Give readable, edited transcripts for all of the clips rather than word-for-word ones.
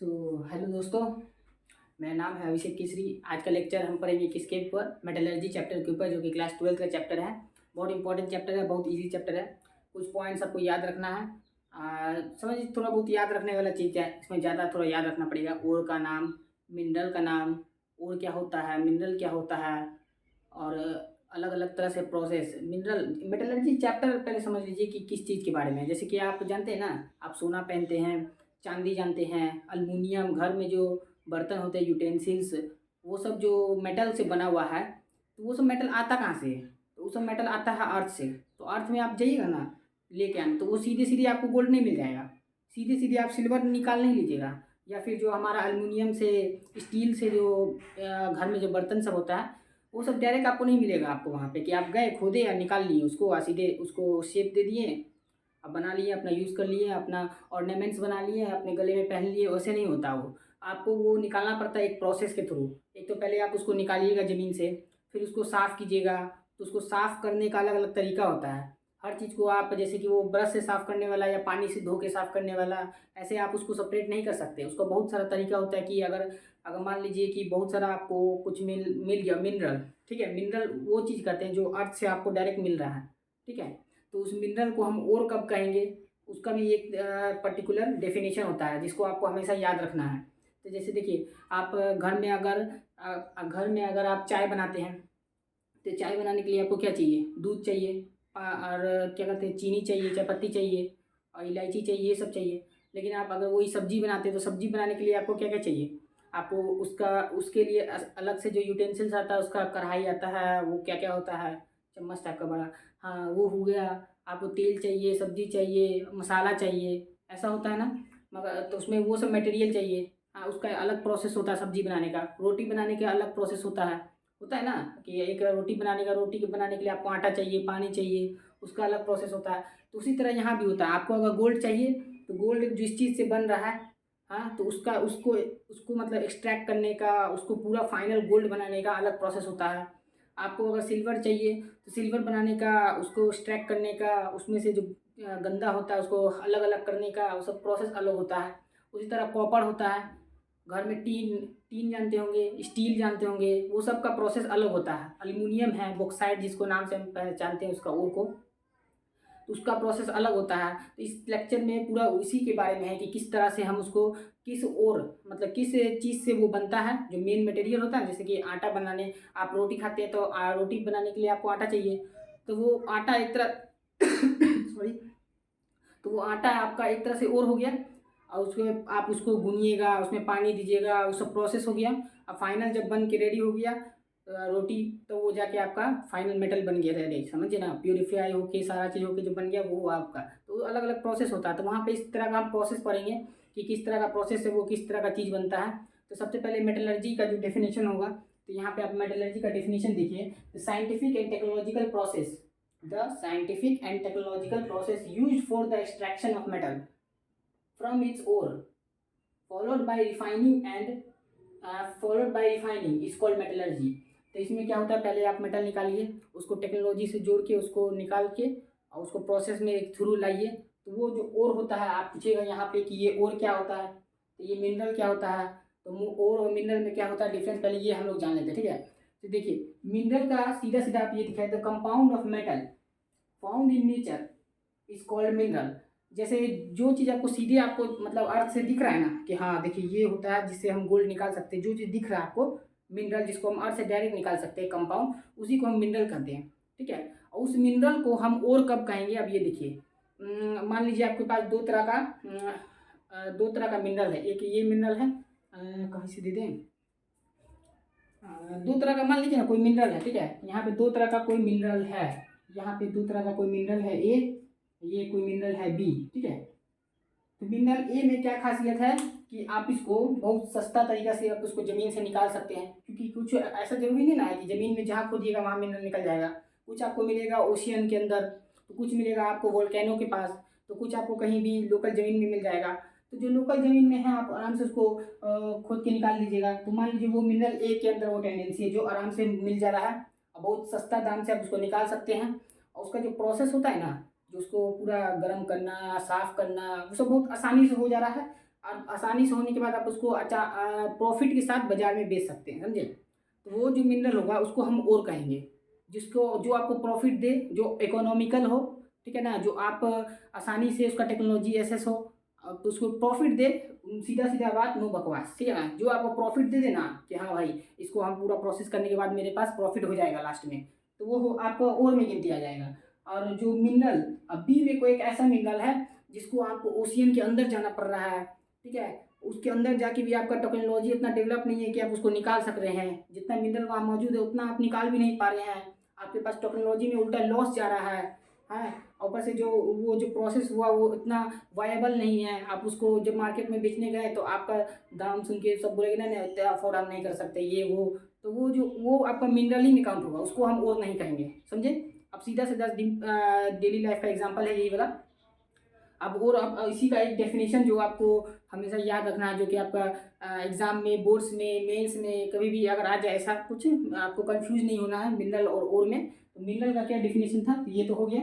Hello दोस्तों, मेरा नाम है अभिषेक केसरी। आज का लेक्चर हम पढ़ेंगे किसके ऊपर, मेटलर्जी चैप्टर के ऊपर, जो कि क्लास 12 का चैप्टर है। बहुत इंपॉर्टेंट चैप्टर है, बहुत इजी चैप्टर है। कुछ पॉइंट्स आपको याद रखना है। समझ थोड़ा बहुत याद रखने वाला चीज़ है, इसमें ज़्यादा थोड़ा याद रखना पड़ेगा। ओर का नाम, मिनरल का नाम, ओर क्या होता है, मिनरल क्या होता है, और अलग अलग तरह से प्रोसेस। मिनरल मेटलर्जी चैप्टर पहले समझ लीजिए कि किस चीज़ के बारे में है। जैसे कि आप जानते हैं ना, आप सोना पहनते हैं, चांदी जानते हैं, अल्मुनियम, घर में जो बर्तन होते हैं, यूटेंसिल्स, वो सब जो मेटल से बना हुआ है, तो वो सब मेटल आता कहाँ से है? तो वो सब मेटल आता है अर्थ से। तो अर्थ में आप जाइएगा ना लेके आने, तो वो सीधे सीधे आपको गोल्ड नहीं मिल जाएगा। सीधे सीधे आप सिल्वर निकाल नहीं लीजिएगा। या फिर जो हमारा अल्मुनियम से, स्टील से जो घर में जो बर्तन सब होता है, वो सब डायरेक्ट आपको नहीं मिलेगा। आपको वहाँ पे कि आप गए खोदे या निकाल लिए उसको, सीधे उसको शेप दे दिए, अब बना लिए, अपना यूज़ कर लिए, अपना ऑर्नामेंट्स बना लिए, अपने गले में पहन लिए। वैसे नहीं होता वो, आपको वो निकालना पड़ता है एक प्रोसेस के थ्रू। एक तो पहले आप उसको निकालिएगा ज़मीन से, फिर उसको साफ़ कीजिएगा। तो उसको साफ़ करने का अलग अलग तरीका होता है। हर चीज़ को आप, जैसे कि वो ब्रश से साफ़ करने वाला या पानी से धो के साफ़ करने वाला, ऐसे आप उसको सेपरेट नहीं कर सकते। उसका बहुत सारा तरीका होता है। कि अगर अगर मान लीजिए कि बहुत सारा आपको कुछ मिल मिल गया मिनरल, ठीक है। मिनरल वो चीज़ कहते हैं जो अर्थ से आपको डायरेक्ट मिल रहा है, ठीक है। तो उस मिनरल को हम और कब कहेंगे, उसका भी एक पर्टिकुलर डेफिनेशन होता है, जिसको आपको हमेशा याद रखना है। तो जैसे देखिए, आप घर में अगर आप चाय बनाते हैं, तो चाय बनाने के लिए आपको क्या चाहिए? दूध चाहिए, और क्या कहते हैं, चीनी चाहिए, चाय पत्ती चाहिए, और इलायची चाहिए, ये सब चाहिए। लेकिन आप अगर वही सब्जी बनाते हैं, तो सब्जी बनाने के लिए आपको क्या क्या चाहिए? आपको उसका उसके लिए अलग से जो यूटेंसिल्स आता है, उसका कढ़ाई आता है, वो क्या क्या होता है, चम्मच टाइप का बड़ा, हाँ वो हो गया। आपको तेल चाहिए, सब्जी चाहिए, मसाला चाहिए, ऐसा होता है ना। मगर तो उसमें वो सब मटेरियल चाहिए। हाँ, उसका अलग प्रोसेस होता है सब्जी बनाने का। रोटी बनाने का अलग प्रोसेस होता है ना। कि एक रोटी के बनाने के लिए आपको आटा चाहिए, पानी चाहिए, उसका अलग प्रोसेस होता है। तो उसी तरह यहाँ भी होता है। आपको अगर गोल्ड चाहिए, तो गोल्ड जिस चीज़ से बन रहा है, हाँ, तो उसका उसको उसको मतलब एक्सट्रैक्ट करने का, उसको पूरा फाइनल गोल्ड बनाने का अलग प्रोसेस होता है। आपको अगर सिल्वर चाहिए, तो सिल्वर बनाने का, उसको एक्सट्रैक्ट करने का, उसमें से जो गंदा होता है उसको अलग अलग करने का, वो सब प्रोसेस अलग होता है। उसी तरह कॉपर होता है। घर में टीन टीन जानते होंगे, स्टील जानते होंगे, वो सब का प्रोसेस अलग होता है। एल्युमिनियम है, बॉक्साइट जिसको नाम से हम पहचानते हैं, उसका ओर को, तो उसका प्रोसेस अलग होता है। तो इस लेक्चर में पूरा उसी के बारे में है कि किस तरह से हम उसको, किस और मतलब किस चीज़ से वो बनता है, जो मेन मटेरियल होता है। जैसे कि आटा बनाने, आप रोटी खाते हैं, तो रोटी बनाने के लिए आपको आटा चाहिए। तो वो आटा एक तरह सॉरी, तो वो आटा आपका एक तरह से और हो गया। और उसको आप उसको गूनिएगा, उसमें पानी दीजिएगा, वो सब प्रोसेस हो गया। अब फाइनल जब बन के रेडी हो गया रोटी, तो वो जाके आपका फाइनल मेटल बन गया रेडी, समझिए ना। प्यूरीफाई होके सारा चीज़ होके जो बन गया, वो हुआ आपका। तो अलग अलग प्रोसेस होता है। तो वहाँ पे इस तरह का हम प्रोसेस पढ़ेंगे कि किस तरह का प्रोसेस है, वो किस तरह का चीज़ बनता है। तो सबसे पहले मेटलर्जी का जो डेफिनेशन होगा, तो यहाँ पे आप मेटलर्जी का डेफिनेशन देखिए। Scientific and technological process, the scientific and technological process used for the extraction of metal from its ore, followed by refining and followed by refining is called metallurgy। तो इसमें क्या होता है, पहले आप मेटल निकालिए, उसको टेक्नोलॉजी से जोड़ के, उसको निकाल के, और उसको प्रोसेस में एक थ्रू लाइए। तो वो जो ओर होता है, आप पूछिएगा यहाँ पे कि ये ओर क्या होता है, तो ये मिनरल क्या होता है। तो ओर और मिनरल में क्या होता है डिफरेंस, पहले ये हम लोग जान लेते हैं, ठीक है। तो देखिए, मिनरल का सीधा सीधा आप ये दिखाए, the compound of metal found in nature is called mineral. जैसे जो चीज़ आपको सीधे, आपको मतलब अर्थ से दिख रहा है ना, कि हाँ देखिए ये होता है जिससे हम गोल्ड निकाल सकते हैं, जो चीज़ दिख रहा है आपको मिनरल, जिसको हम अर्थ से डायरेक्ट निकाल सकते हैं कंपाउंड, उसी को हम मिनरल कहते हैं, ठीक है। और उस मिनरल को हम और कब कहेंगे, अब ये देखिए, मान लीजिए आपके पास दो तरह का मिनरल है। एक ये मिनरल है, कहीं से दे दें, दो तरह का मान लीजिए ना कोई मिनरल है, ठीक है। यहाँ पे दो तरह का कोई मिनरल है, यहाँ पे दो तरह का कोई मिनरल है ए, ये कोई मिनरल है बी, ठीक है। तो मिनरल ए में क्या खासियत है कि आप इसको बहुत सस्ता तरीका से आप उसको ज़मीन से निकाल सकते हैं। क्योंकि कुछ ऐसा जरूरी नहीं ना है कि ज़मीन में जहाँ खोदिएगा वहाँ मिनरल निकल जाएगा। कुछ आपको मिलेगा ओशियन के अंदर, तो कुछ मिलेगा आपको वोल्केनो के पास, तो कुछ आपको कहीं भी लोकल ज़मीन में मिल जाएगा। तो जो लोकल ज़मीन में है, आप आराम से उसको खोद के निकाल लीजिएगा। तो मान लीजिए वो मिनरल ए के अंदर वो टेंडेंसी है जो आराम से मिल जा रहा है, और बहुत सस्ता दाम से आप उसको निकाल सकते हैं। और उसका जो प्रोसेस होता है ना, जो उसको पूरा गर्म करना, साफ़ करना, वो सब बहुत आसानी से हो जा रहा है। और आसानी से होने के बाद आप उसको अच्छा प्रॉफिट के साथ बाजार में बेच सकते हैं, समझे। तो वो जो मिनरल होगा उसको हम ओर कहेंगे, जिसको जो आपको प्रॉफिट दे, जो इकोनॉमिकल हो, ठीक है ना, जो आप आसानी से उसका टेक्नोलॉजी एसेस हो, आप उसको प्रॉफिट दे। सीधा सीधा बात, नो बकवास, ठीक है ना। जो आपको प्रॉफिट दे देना कि हाँ भाई इसको हम पूरा प्रोसेस करने के बाद मेरे पास प्रॉफिट हो जाएगा लास्ट में, तो वो आपको और में गिनती आ जाएगा। और जो मिनरल, अब बी में कोई एक ऐसा मिनरल है जिसको आपको ओशियन के अंदर जाना पड़ रहा है, ठीक है, उसके अंदर जाके भी आपका टेक्नोलॉजी इतना डेवलप नहीं है कि आप उसको निकाल सक रहे हैं। जितना मिनरल वहाँ मौजूद है उतना आप निकाल भी नहीं पा रहे हैं, आपके पास टेक्नोलॉजी में उल्टा लॉस जा रहा है। हाँ, ऊपर से जो वो जो प्रोसेस हुआ वो इतना वायबल नहीं है। आप उसको जब मार्केट में बेचने गए तो आपका दाम सुन के सब बोलेंगे ना इतना अफोर्ड हम नहीं कर सकते ये वो, तो वो जो वो आपका मिनरल ही में काउंट होगा, उसको हम और नहीं कहेंगे, समझे। अब सीधा सीधा डेली लाइफ का एग्जांपल है यही वाला। अब और अब इसी का एक डेफिनेशन जो आपको हमेशा याद रखना है, जो कि आपका एग्जाम में, बोर्ड्स में, मेंस में कभी भी अगर आ जाए ऐसा कुछ, आपको कंफ्यूज नहीं होना है मिनरल और में। तो मिनरल का क्या डेफिनेशन था, तो ये तो हो गया।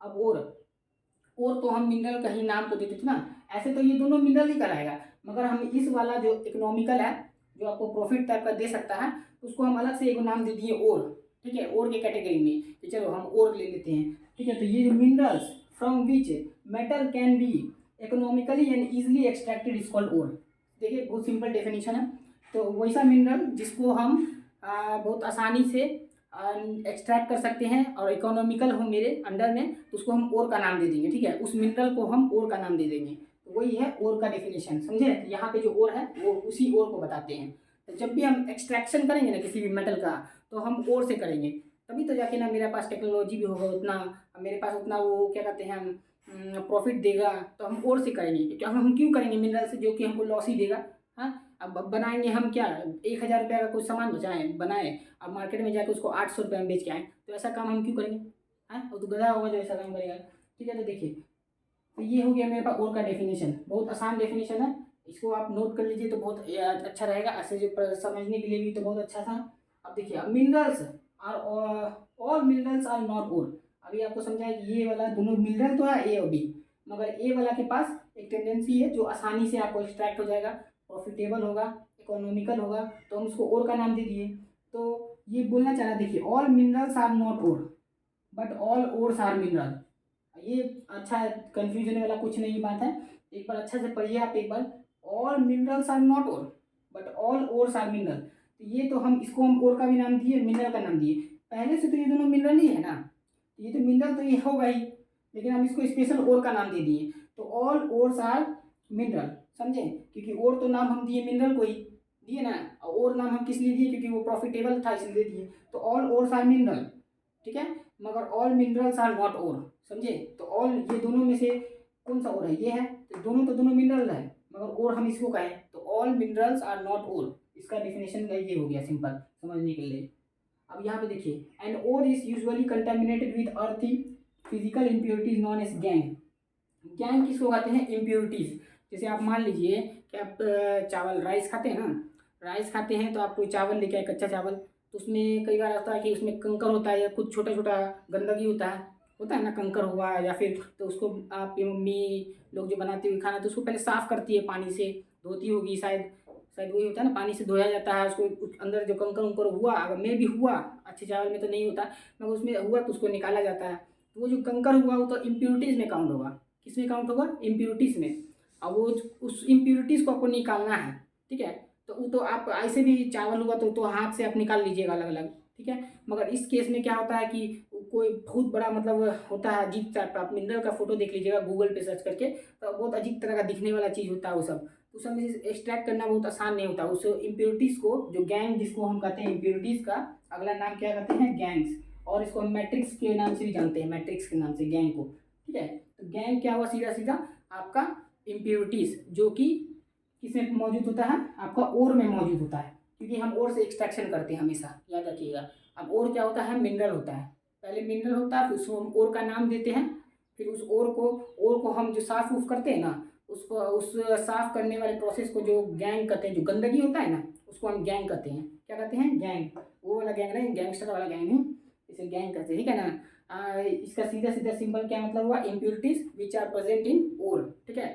अब और तो हम मिनरल का ही नाम तो देते थे ना, ऐसे तो ये दोनों मिनरल ही कराएगा, मगर हम इस वाला जो इकोनॉमिकल है, जो आपको प्रॉफिट टाइप का दे सकता है, उसको हम अलग से एक नाम दे दिए और, ठीक है, और के कैटेगरी में, कि चलो हम और ले लेते हैं, ठीक है। तो ये जो minerals from which metal can be economically and easily extracted is called ore. देखिए बहुत सिंपल डेफिनेशन है। तो वैसा मिनरल जिसको हम बहुत आसानी से एक्सट्रैक्ट कर सकते हैं और इकोनॉमिकल हो मेरे अंडर में, तो उसको हम और का नाम दे देंगे, ठीक है, उस मिनरल को हम और का नाम दे देंगे। तो वही है और का डेफिनेशन, समझे। तो यहाँ पे जो और है वो उसी और को बताते हैं। तो जब भी हम एक्सट्रैक्शन करेंगे ना किसी भी मेटल का, तो हम और से करेंगे, तभी तो जाके ना मेरे पास टेक्नोलॉजी भी होगा उतना, मेरे पास उतना वो क्या कहते हैं प्रॉफिट देगा। तो हम और से करेंगे, क्योंकि हम क्यों करेंगे मिनरल से जो कि हमको लॉस ही देगा। हाँ, अब बनाएंगे हम क्या, 1,000 रुपये का कुछ सामान बचाएं बनाए, अब मार्केट में जाकर उसको 800 रुपये में बेच के आए, तो ऐसा काम हम क्यों करेंगे। हाँ, वो तो गधा होगा जो ऐसा काम करेगा, ठीक है। तो देखिए, तो ये हो गया मेरे पास और का डेफिनेशन, बहुत आसान डेफिनेशन है, इसको आप नोट कर लीजिए तो बहुत अच्छा रहेगा, ऐसे जो समझने के लिए भी तो बहुत अच्छा था। अब देखिए, अब minerals are all minerals are not ore. अभी आपको समझा है कि ये वाला दोनों मिनरल तो है ए और बी, मगर ए वाला के पास एक टेंडेंसी है जो आसानी से आपको एक्सट्रैक्ट हो जाएगा, प्रॉफिटेबल होगा, इकोनॉमिकल होगा, तो हम उसको और का नाम दे दिए। तो ये बोलना चाह रहा, देखिए, all minerals are not ore but all ores are mineral. ये अच्छा है, कंफ्यूजन वाला कुछ नहीं बात है, एक बार अच्छा से पढ़िए आप एक बार। All minerals are not ore but all ores are mineral. तो ये तो हम इसको हम ओर का भी नाम दिए, मिनरल का नाम दिए, पहले से तो ये दोनों मिनरल ही है ना, ये तो मिनरल तो ये होगा ही, लेकिन हम इसको स्पेशल और का नाम दे दिए। तो ऑल ओर्स आर मिनरल, समझे, क्योंकि और तो नाम हम दिए मिनरल को ही दिए ना, और नाम हम किस लिए दिए, क्योंकि वो प्रॉफिटेबल था इसलिए दिए। तो ऑल ओर्स आर मिनरल, ठीक है, मगर ऑल मिनरल्स आर नॉट ओर, समझे। तो ऑल ये दोनों में से कौन सा और है, ये है, तो दोनों मिनरल है, मगर और हम इसको कहें तो ऑल मिनरल्स आर नॉट ओर। इसका डेफिनेशन ये हो गया सिंपल समझने के लिए। अब यहाँ पे देखिए, an ore is usually contaminated with earthy physical impurities known as gangue. Gangue किसको कहते हैं, इम्प्योरिटीज। जैसे आप मान लीजिए कि आप चावल राइस खाते हैं ना, राइस खाते हैं तो आप कोई चावल लेके आए कच्चा चावल, तो उसमें कई बार आता है कि उसमें कंकर होता है या कुछ छोटा छोटा गंदगी होता है ना, कंकर हुआ या फिर, तो उसको आपकी मम्मी लोग जो बनाती हुई खाना तो उसको पहले साफ़ करती है, पानी से धोती होगी शायद, शायद वही होता है ना, पानी से धोया जाता है उसको, अंदर जो कंकर उंकर हुआ, अगर में भी हुआ, अच्छे चावल में तो नहीं होता, मगर उसमें हुआ तो उसको निकाला जाता है। तो वो जो कंकर हुआ वो तो इम्प्योरिटीज़ में काउंट होगा, किस में काउंट होगा, इम्प्योरिटीज़ में। अब वो उस इम्प्योरिटीज़ को आपको निकालना है, ठीक है। तो वो तो आप ऐसे भी चावल हुआ तो हाथ से आप निकाल लीजिएगा अलग अलग, ठीक है। मगर इस केस में क्या होता है कि कोई बहुत बड़ा मतलब होता है अजीब टाइप का, आप मिनरल का फोटो देख लीजिएगा गूगल पे सर्च करके, तो बहुत अजीब तरह का दिखने वाला चीज़ होता है वो सब, उस सब में एक्सट्रैक्ट करना बहुत आसान नहीं होता। उस इम्प्योरिटीज़ को, जो गैंग जिसको हम कहते हैं इम्प्योरिटीज़ का अगला नाम क्या कहते हैं, गैंग्स, और इसको हम मैट्रिक्स के नाम से भी जानते हैं, मैट्रिक्स के नाम से गैंग को, ठीक है। तो गैंग क्या हुआ, सीधा सीधा आपका इम्प्योरिटीज़, जो कि किसमें मौजूद होता है, आपका ओर में मौजूद होता है, क्योंकि हम ओर से एक्सट्रैक्शन करते हैं हमेशा, याद रखिएगा। अब ओर क्या होता है, मिनरल होता है, पहले मिनरल होता है, फिर उसको हम ओर का नाम देते हैं, फिर उस ओर को हम जो साफ उफ करते हैं ना, उसको उस साफ करने वाले प्रोसेस को जो गैंग कहते हैं, जो गंदगी होता है ना उसको हम गैंग कहते हैं, क्या कहते हैं, गैंग। वो वाला गैंग नहीं, गैंगस्टर वाला गैंग नहीं, इसे गैंग कहते हैं, ठीक है ना। इसका सीधा सीधा सिंपल क्या मतलब हुआ, impurities which are present in ore, ठीक है।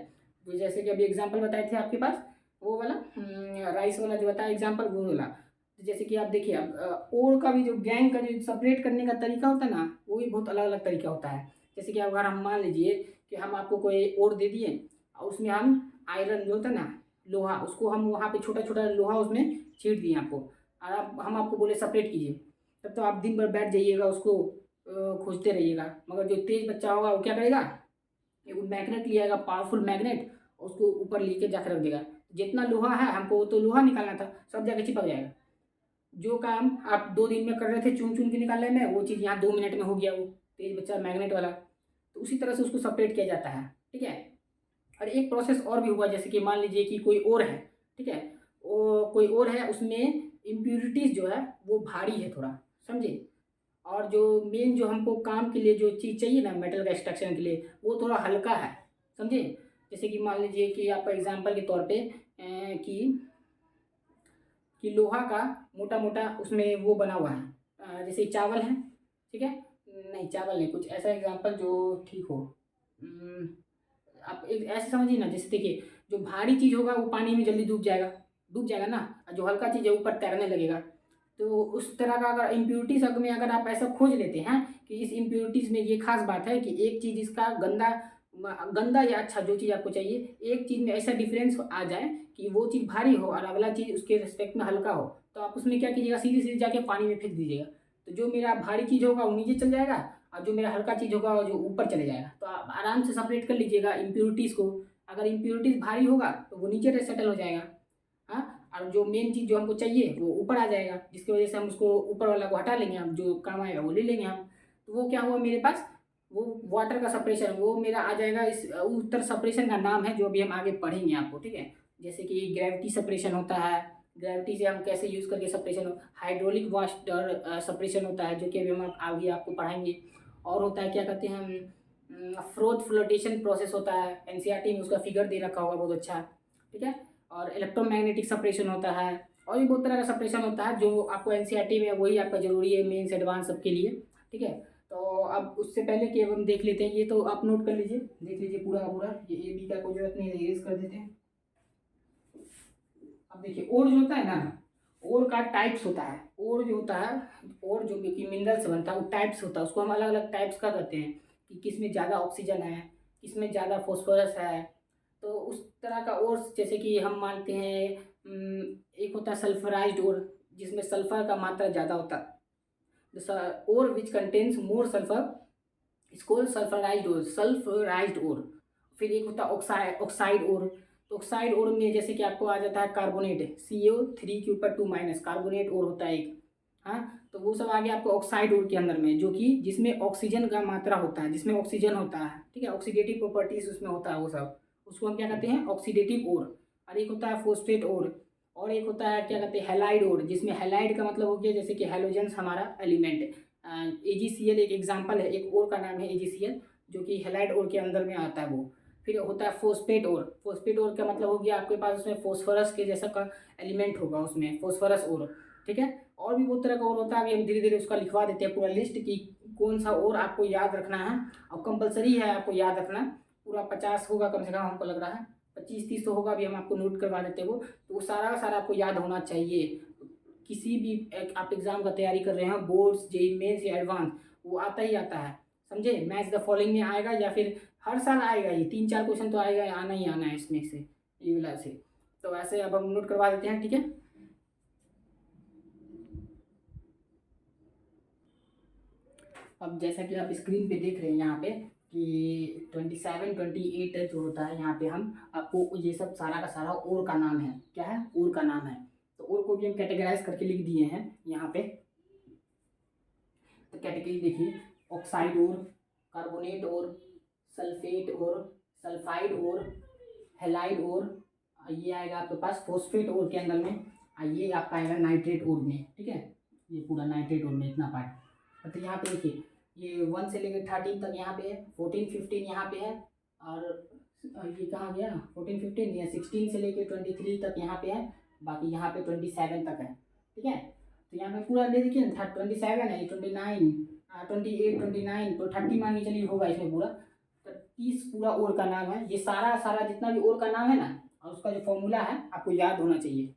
तो जैसे कि अभी एग्जांपल बताए थे आपके पास वो वाला राइस वाला जो बताया एग्जांपल वो वाला। तो जैसे कि आप देखिए अब और का भी जो गैंग का जो सेपरेट करने का तरीका होता है ना वो भी बहुत अलग अलग तरीका होता है। जैसे कि अगर हम मान लीजिए कि हम आपको कोई और दे दिए और उसमें हम आयरन जो होता है ना लोहा उसको हम वहाँ पे छोटा छोटा लोहा उसमें छीट दिए आपको और हम आपको बोले सेपरेट कीजिए, तब तो आप दिन भर बैठ जाइएगा उसको खोजते रहिएगा। मगर जो तेज बच्चा होगा वो क्या करेगा, एक मैग्नेट ले आएगा पावरफुल मैग्नेट, उसको ऊपर लेके जाकर रख देगा। जितना लोहा है हमको तो लोहा निकालना था, सब जगह चिपक जाएगा। जो काम आप 2 दिन में कर रहे थे चुन चुन के निकालने में वो चीज़ यहाँ 2 मिनट में हो गया, वो तेज बच्चा मैग्नेट वाला। तो उसी तरह से उसको सेपरेट किया जाता है, ठीक है। और एक प्रोसेस और भी हुआ, जैसे कि मान लीजिए कि कोई और है, ठीक है, वो कोई और है उसमें इम्प्यूरिटीज़ जो है वो भारी है थोड़ा, समझे। और जो मेन जो हमको काम के लिए जो चीज़ चाहिए ना मेटल का एक्सट्रैक्शन के लिए वो थोड़ा हल्का है, समझे। जैसे कि मान लीजिए कि आप एग्जांपल के तौर पे कि लोहा का मोटा मोटा उसमें वो बना हुआ है, जैसे चावल है, ठीक है, नहीं चावल नहीं, कुछ ऐसा एग्जांपल जो ठीक हो। अम, आप एक ऐसे समझिए ना, जैसे देखिए जो भारी चीज़ होगा वो पानी में जल्दी डूब जाएगा ना, और जो हल्का चीज़ है ऊपर तैरने लगेगा। तो उस तरह का अगर इम्प्योरिटीज़ में अगर आप ऐसा खोज लेते हैं कि इस इम्प्योरिटीज़ में ये खास बात है कि एक चीज़ इसका गंदा गंदा या अच्छा जो चीज़ आपको चाहिए एक चीज़ में ऐसा डिफरेंस आ जाए कि वो चीज़ भारी हो और अगला चीज़ उसके रिस्पेक्ट में हल्का हो, तो आप उसमें क्या कीजिएगा, सीधे सीधे जाके पानी में फेंक दीजिएगा। तो जो मेरा भारी चीज़ होगा वो नीचे चल जाएगा और जो मेरा हल्का चीज़ होगा वो जो ऊपर चले जाएगा। तो आप आराम से सेपरेट कर लीजिएगा इम्प्योरिटीज़ को। अगर इम्प्योरिटीज़ भारी होगा तो वो नीचे सेटल हो जाएगा, हाँ, और जो मेन चीज़ जो हमको चाहिए वो ऊपर आ जाएगा, जिसकी वजह से हम उसको ऊपर वाला को हटा लेंगे, हम जो काम आएगा वो ले लेंगे हम। तो वो क्या हुआ मेरे पास, वो वाटर का सेपरेशन वो मेरा आ जाएगा। इस उत्तर सेपरेशन का नाम है जो अभी हम आगे पढ़ेंगे आपको, ठीक है। जैसे कि ग्रेविटी सेपरेशन होता है, ग्रेविटी से हम कैसे यूज़ करके सेपरेशन हो, हाइड्रोलिक वाटर सेपरेशन होता है जो कि अभी हम आगे आपको पढ़ाएंगे। और होता है क्या कहते हैं हम फ्रोथ फ्लोटेशन प्रोसेस होता है, एनसीईआरटी में उसका फिगर दे रखा होगा बहुत अच्छा, ठीक है। और इलेक्ट्रोमैग्नेटिक सेपरेशन होता है और भी बहुत तरह का सेपरेशन होता है जो आपको एनसीईआरटी में वही आपका जरूरी है मेंस एडवांस सबके लिए, ठीक है। तो अब उससे पहले कि हम देख लेते हैं, ये तो आप नोट कर लीजिए, देख लीजिए पूरा का पूरा, ये ए बी का कोई जरूरत नहीं है, इरेज कर देते हैं। अब देखिए और जो होता है ना, और का टाइप्स होता है, और जो होता है और जो कि मिनरल से बनता है वो टाइप्स होता है, उसको हम अलग अलग टाइप्स का कहते हैं कि किसमें ज़्यादा ऑक्सीजन है, किसमें ज़्यादा फॉस्फोरस है। तो उस तरह का और जैसे कि हम मानते हैं एक होता है सल्फराइज्ड और जिसमें सल्फर का मात्रा ज़्यादा होता है, और विच कंटेन्स मोर सल्फर इसको सल्फराइज्ड और। फिर एक होता है ऑक्साइड और। तो ऑक्साइड और में जैसे कि आपको आ जाता है कार्बोनेट CO3 के ऊपर 2- कार्बोनेट और होता है एक, हाँ। तो वो सब आ गया आपको ऑक्साइड और के अंदर में, जो कि जिसमें ऑक्सीजन का मात्रा होता है, जिसमें ऑक्सीजन होता है, ठीक है, ऑक्सीडेटिव प्रॉपर्टीज उसमें होता है वो सब, उसको हम क्या कहते हैं ऑक्सीडेटिव और एक होता है फोस्फेट और एक होता है क्या कहते हैं हेलाइड और, जिसमें हेलाइड का मतलब हो गया जैसे कि हेलोजेंस हमारा एलिमेंट, AgCl एक एग्जाम्पल है, एक और का नाम है AgCl जो कि हेलाइड और के अंदर में आता है वो। फिर होता है फोस्फेट और का मतलब हो गया आपके पास उसमें फोस्फोरस के जैसा का एलिमेंट होगा उसमें फोस्फोरस और, ठीक है। और भी बहुत तरह का और होता है, अभी हम धीरे धीरे उसका लिखवा देते हैं पूरा लिस्ट की कौन सा और आपको याद रखना है, और कंपलसरी है आपको याद रखना। पूरा 50 होगा कम से कम, हमको लग रहा है 25-30 तो होगा, अभी हम आपको नोट करवा देते हो, तो वो सारा का सारा आपको याद होना चाहिए। किसी भी आप एग्जाम का तैयारी कर रहे हैं बोर्ड्स जेई मेंस या एडवांस, वो आता ही आता है, समझे। मैच द फॉलोइंग में आएगा या फिर हर साल आएगा, ये 3-4 क्वेश्चन तो आएगा, आना ही आना है इसमें से, ये वाला से। तो ऐसे अब हम नोट करवा देते हैं, ठीक है। अब जैसा कि आप स्क्रीन पे देख रहे हैं यहाँ पे कि 27-28 जो होता है यहाँ पे हम आपको ये सब सारा का सारा और का नाम है, क्या है और का नाम है। तो और को भी हम कैटेगराइज करके लिख दिए हैं यहाँ पे। तो कैटेगरी देखिए, ऑक्साइड और, कार्बोनेट और, सल्फेट और, सल्फाइड और, हेलाइड और, ये आएगा आपके पास फोस्फेट और के अंदर में, ये आपका आएगा नाइट्रेट और में, ठीक है। ये पूरा नाइट्रेट और में इतना पार्ट। तो यहाँ पे देखिए ये 1 से लेकर 13 तक यहाँ पे है, 14-15 यहाँ पे है, और ये कहाँ गया 14-15 या 16 से लेकर 23 तक यहाँ पे है, बाकी यहाँ पे 27 तक है, ठीक है। तो यहाँ पे पूरा दे देखिए ना 27 है, 29, 28, 29 तो 30 मान के चलिए होगा इसमें पूरा। तो किस पूरा ओर का नाम है। ये सारा सारा जितना भी ओर का नाम है ना, और उसका जो फॉर्मूला है आपको याद होना चाहिए,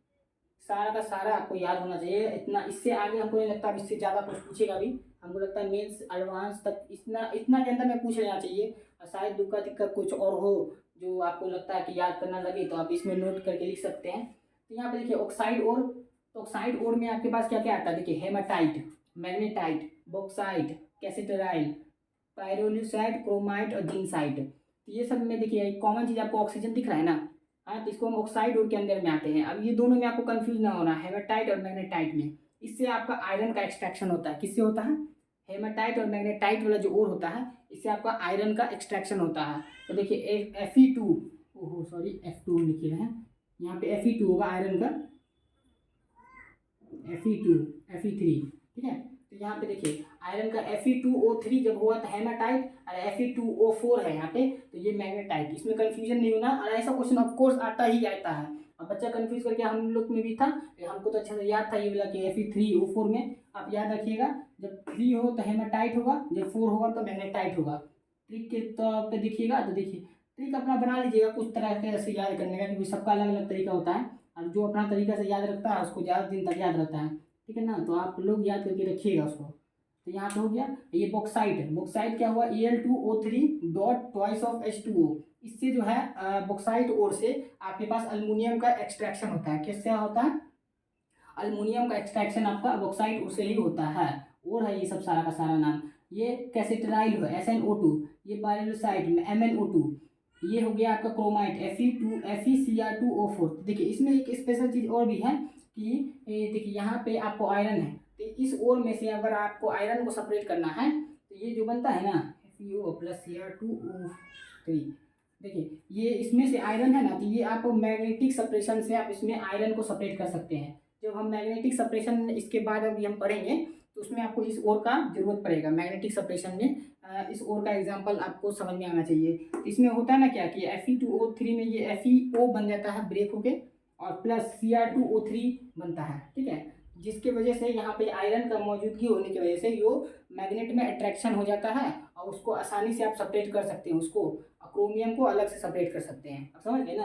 सारा का सारा आपको याद होना चाहिए। इतना, इससे आगे हमको नहीं लगता अब इससे ज़्यादा कुछ पूछेगा भी। हमको लगता है मेंस एडवांस तक इतना इतना के अंदर में पूछ लेना चाहिए। और शायद दुक्का दिक्कत कुछ और हो जो आपको लगता है कि याद करना लगे, तो आप इसमें नोट करके लिख सकते हैं। तो यहाँ पे देखिए ऑक्साइड ओर, तो ऑक्साइड ओर में आपके पास क्या क्या आता है, देखिए हेमाटाइट, मैग्नेटाइट, बॉक्साइट, कैसेटराइल, पायरोलुसाइड, क्रोमाइट और जिंकसाइट। तो ये सब में देखिए एक कॉमन चीज़ आपको ऑक्सीजन दिख रहा है ना, हाँ, तो इसको हम ऑक्साइड ओर के अंदर में आते हैं। अब ये दोनों में आपको कंफ्यूज ना होना, हेमाटाइट और मैग्नेटाइट में। इससे आपका आयरन का एक्सट्रैक्शन होता है। किससे होता है? हेमाटाइट और मैग्नेटाइट वाला जो ओर होता है, इससे आपका आयरन का एक्सट्रैक्शन होता है। तो देखिए Fe2, ओहो सॉरी F2 लिखे हैं यहाँ पे, Fe2 होगा आयरन का, Fe2, Fe3, ठीक है। तो यहाँ पे देखिए आयरन का Fe2O3 जब हुआ तो हेमाटाइट, और Fe2O4 है यहाँ पे, तो ये मैग्नेटाइट। इसमें कंफ्यूजन नहीं होना, और ऐसा क्वेश्चन ऑफ कोर्स आता ही आता है। अब बच्चा कंफ्यूज करके हम लोग में भी था, हमको तो अच्छा से याद था ये वाला कि Fe3O4 में आप याद रखिएगा, जब 3 हो तो हेमाटाइट होगा, जब 4 होगा तो मैग्नेटाइट होगा। ट्रिक के तौर पे देखिएगा, तो देखिए ट्रिक अपना बना लीजिएगा कुछ तरह के ऐसे याद करने का, क्योंकि सबका अलग अलग तरीका होता है, और जो अपना तरीका से याद रखता है उसको ज़्यादा दिन तक याद रहता है, ठीक है ना। तो आप लोग याद करके रखिएगा उसको। तो यहाँ पे हो गया ये बॉक्साइट। बॉक्साइट क्या हुआ, Al2O3 dot twice of H2O। इससे जो है बॉक्साइट ओर से आपके पास अल्युमिनियम का एक्सट्रैक्शन होता है। किससे होता है? अल्युमिनियम का एक्सट्रैक्शन आपका बॉक्साइट ओर से ही होता है। और है ये सब सारा का सारा नाम। ये कैसेटराइल है SnO2, ये पायरोलुसाइड MnO2, ये हो गया आपका क्रोमाइट FeCr2O4। देखिए इसमें एक स्पेशल चीज़ और भी है कि देखिए यहाँ पे आपको आयरन है, तो इस ओर में से अगर आपको आयरन को सेपरेट करना है, तो ये जो बनता है ना FeO प्लस Cr2O3, देखिए ये इसमें से आयरन है ना, तो ये आप मैग्नेटिक सेपरेशन से आप इसमें आयरन को सेपरेट कर सकते हैं। जब हम मैग्नेटिक सेपरेशन इसके बाद अभी हम पढ़ेंगे, तो उसमें आपको इस ओर का जरूरत पड़ेगा। मैग्नेटिक सेपरेशन में इस ओर का एग्जांपल आपको समझ में आना चाहिए। इसमें होता है ना क्या कि Fe2O3 में ये FeO बन जाता है ब्रेक होके, और प्लस Cr2O3 बनता है, ठीक है, जिसके वजह से यहाँ पे आयरन का मौजूदगी होने की वजह से यो मैग्नेट में अट्रैक्शन हो जाता है, और उसको आसानी से आप सेपरेट कर सकते हैं, उसको क्रोमियम को अलग से सेपरेट कर सकते हैं। आप समझ गए ना।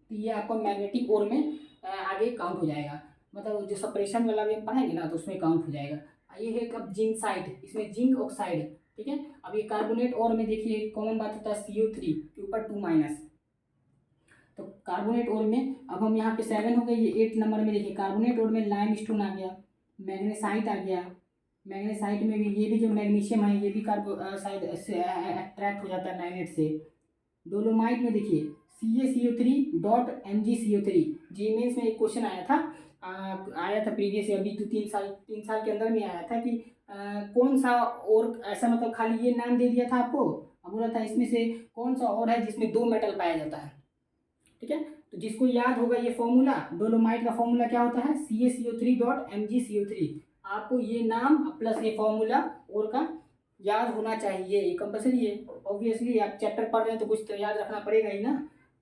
तो ये आपको मैग्नेटिक ओर में आगे काउंट हो जाएगा, मतलब जो सेपरेशन वाला भी हम पढ़ेंगे ना, तो उसमें काउंट हो जाएगा। ये है कब जिंकसाइड, इसमें जिंक ऑक्साइड, ठीक है। अब ये कार्बोनेट और में देखिए कॉमन बात होता है CO3 के ऊपर 2-, तो कार्बोनेट ओर में अब हम यहाँ पे 7 हो गए, ये 8 नंबर में देखिए कार्बोनेट ओर में लाइमस्टोन आ गया, मैग्नेसाइट आ गया। मैग्नेसाइट में भी ये भी जो मैग्नीशियम है ये भी कार्बोसाइड से अट्रैक्ट हो जाता है मैग्नेट से। डोलोमाइट में देखिए CaCO3 डॉट MgCO3। जीमेंस में एक क्वेश्चन आया था, आया था प्रीवियस, अभी तो 3 साल के अंदर में आया था कि कौन सा और ऐसा, मतलब खाली ये नाम दे दिया था आपको, अब बोला था इसमें से कौन सा और है जिसमें 2 मेटल पाया जाता है, ठीक है। तो जिसको याद होगा ये फॉर्मूला, डोलोमाइट का फॉर्मूला क्या होता है, CaCO3 डॉट MgCO3। आपको ये नाम प्लस ये फॉर्मूला और का याद होना चाहिए, ये कंपल्सरी है। ऑब्वियसली आप चैप्टर पढ़ रहे हैं तो कुछ तो याद रखना पड़ेगा ही ना,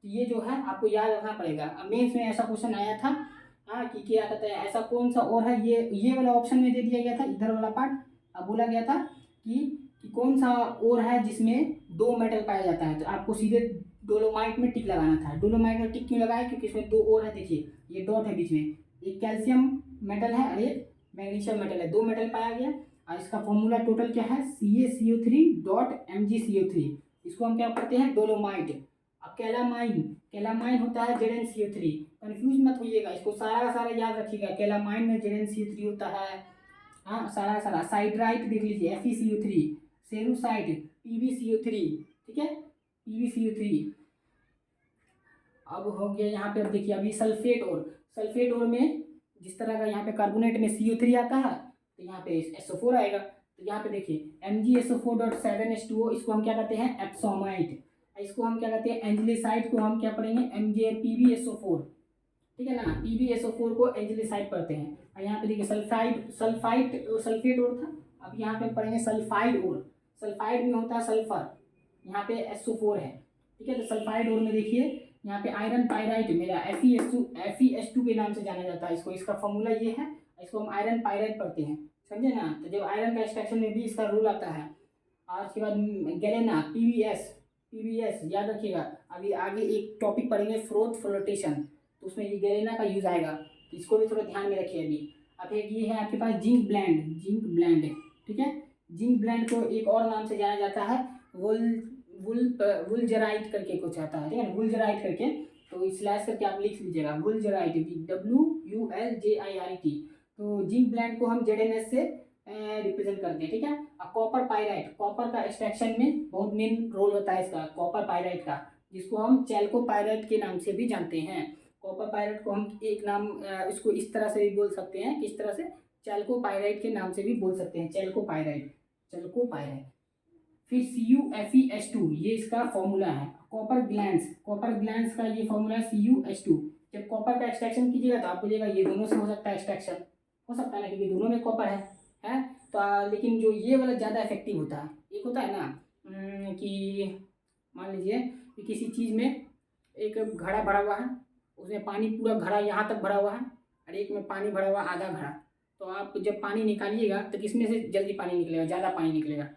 तो ये जो है आपको याद रखना पड़ेगा। मेंस में ऐसा क्वेश्चन आया था, हाँ, कि क्या कहते हैं ऐसा कौन सा और है, ये वाला ऑप्शन में दे दिया गया था, इधर वाला पार्ट। अब बोला गया था कि कौन सा और है जिसमें 2 मेटल पाया जाता है, तो आपको सीधे डोलोमाइट में टिक लगाना था। डोलोमाइट में टिक क्यों लगाया, क्योंकि इसमें 2 और है, देखिए ये डॉट है बीच में, एक कैल्शियम मेटल है और एक मैग्नीशियम मेटल है, 2 मेटल पाया गया। और इसका फॉर्मूला टोटल क्या है, CaCO3 डॉट MgCO3। इसको हम क्या करते हैं, डोलोमाइट। अब कैलामाइन होता है ZnCO3। कंफ्यूज मत होइएगा, इसको सारा का सारा याद रखिएगा। कैलामाइन में ZnCO3 होता है, हाँ, सारा सारा। साइड्राइट देख लीजिए FeCO3, सेरुसाइट PbCO3, ठीक है, PbCO3। अब हो गया यहाँ पे, अब देखिए अभी सल्फेट और में जिस तरह का यहाँ पे कार्बोनेट में CO3 आता है, तो यहाँ पे SO4 आएगा। तो यहाँ पे देखिए MgSO4.7H2O, इसको हम क्या कहते हैं, एप्सोमाइट। इसको हम क्या कहते हैं, एंजिलिसाइड को हम क्या पढ़ेंगे, PbSO4, ठीक है ना। PbSO4 को एंजिलिसाइड पढ़ते हैं। और यहाँ पे देखिए सल्फेट और था, अब यहाँ पे पढ़ेंगे सल्फाइड और। सल्फाइड में होता है सल्फर, यहाँ पे SO4 है, ठीक है। तो सल्फाइड और में देखिए यहाँ पे आयरन पायराइट मेरा FeS2 के नाम से जाना जाता है इसको, इसका फॉर्मूला ये है, इसको हम आयरन पायराइट पढ़ते हैं, समझे ना। तो जब आयरन का एक्सट्रैक्शन में भी इसका रूल आता है। और उसके बाद गैलेना PbS, PBS याद रखिएगा। अभी आगे एक टॉपिक पढ़ेंगे फ्रोथ फ्लोटेशन, तो उसमें ये गैलेना का यूज़ आएगा, तो इसको भी थोड़ा ध्यान में रखिए अभी। अब एक ये है आपके पास जिंक ब्लेंड, जिंक ब्लेंड, ठीक है। जिंक ब्लेंड को एक और नाम से जाना जाता है वुल वुलजराइट करके कुछ आता है, ठीक है ना, वुलजराइट करके, तो स्लैश करके आप लिख लीजिएगा वुलजराइट, WULJIRET। तो जिंक ब्लेंड को हम ZNS से रिप्रेजेंट करते हैं, ठीक है। अब कॉपर पायराइट, कॉपर का एक्सट्रैक्शन में बहुत मेन रोल होता है इसका, कॉपर पायराइट का, जिसको हम चैल्को पायराइट के नाम से भी जानते हैं। कॉपर पायराइट को हम एक नाम इसको इस तरह से भी बोल सकते हैं, किस तरह से, चैल्को पायराइट के नाम से भी बोल सकते हैं, चैल्को पायराइट, चैल्को पायराइट। फिर CuFeS2 ये इसका फॉर्मूला है। कॉपर ग्लैंड्स, कॉपर ग्लैंड्स का ये फॉर्मूला है CuH2। जब कॉपर का एक्सट्रैक्शन कीजिएगा तो आप बोलिएगा ये दोनों से हो सकता है एक्सट्रैक्शन, हो सकता है ना, क्योंकि दोनों में कॉपर है तो लेकिन जो ये वाला ज़्यादा इफेक्टिव होता है, एक होता है ना कि मान लीजिए कि किसी चीज़ में एक घड़ा भरा हुआ है, उसमें पानी पूरा घड़ा यहाँ तक भरा हुआ है, और एक में पानी भरा हुआ आधा घड़ा, तो आप जब पानी निकालिएगा तो किसमें से जल्दी पानी निकलेगा, ज़्यादा पानी निकलेगा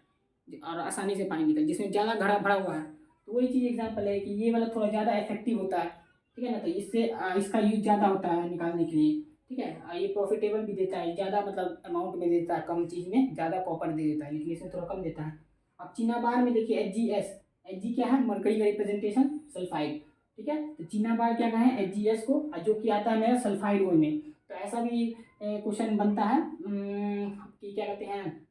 और आसानी से पानी निकल, जिसमें ज़्यादा घड़ा भरा हुआ है। तो वही चीज़ एग्जांपल है कि ये वाला थोड़ा ज़्यादा इफेक्टिव होता है, ठीक है ना, तो इससे इसका यूज ज़्यादा होता है निकालने के लिए, ठीक है। ये प्रॉफिटेबल भी देता है, ज़्यादा मतलब अमाउंट में देता है, कम चीज़ में ज़्यादा कॉपर दे देता है, लेकिन इसमें थोड़ा कम देता है। अब चीना बार में देखिए HGS, Hg क्या है, मरकरी का रिप्रेजेंटेशन सल्फाइड, ठीक है। तो चीना बार क्या कहें HGS को, जो कि आता है मेरा सल्फाइड ओर में। तो ऐसा भी क्वेश्चन बनता है कि क्या कहते हैं,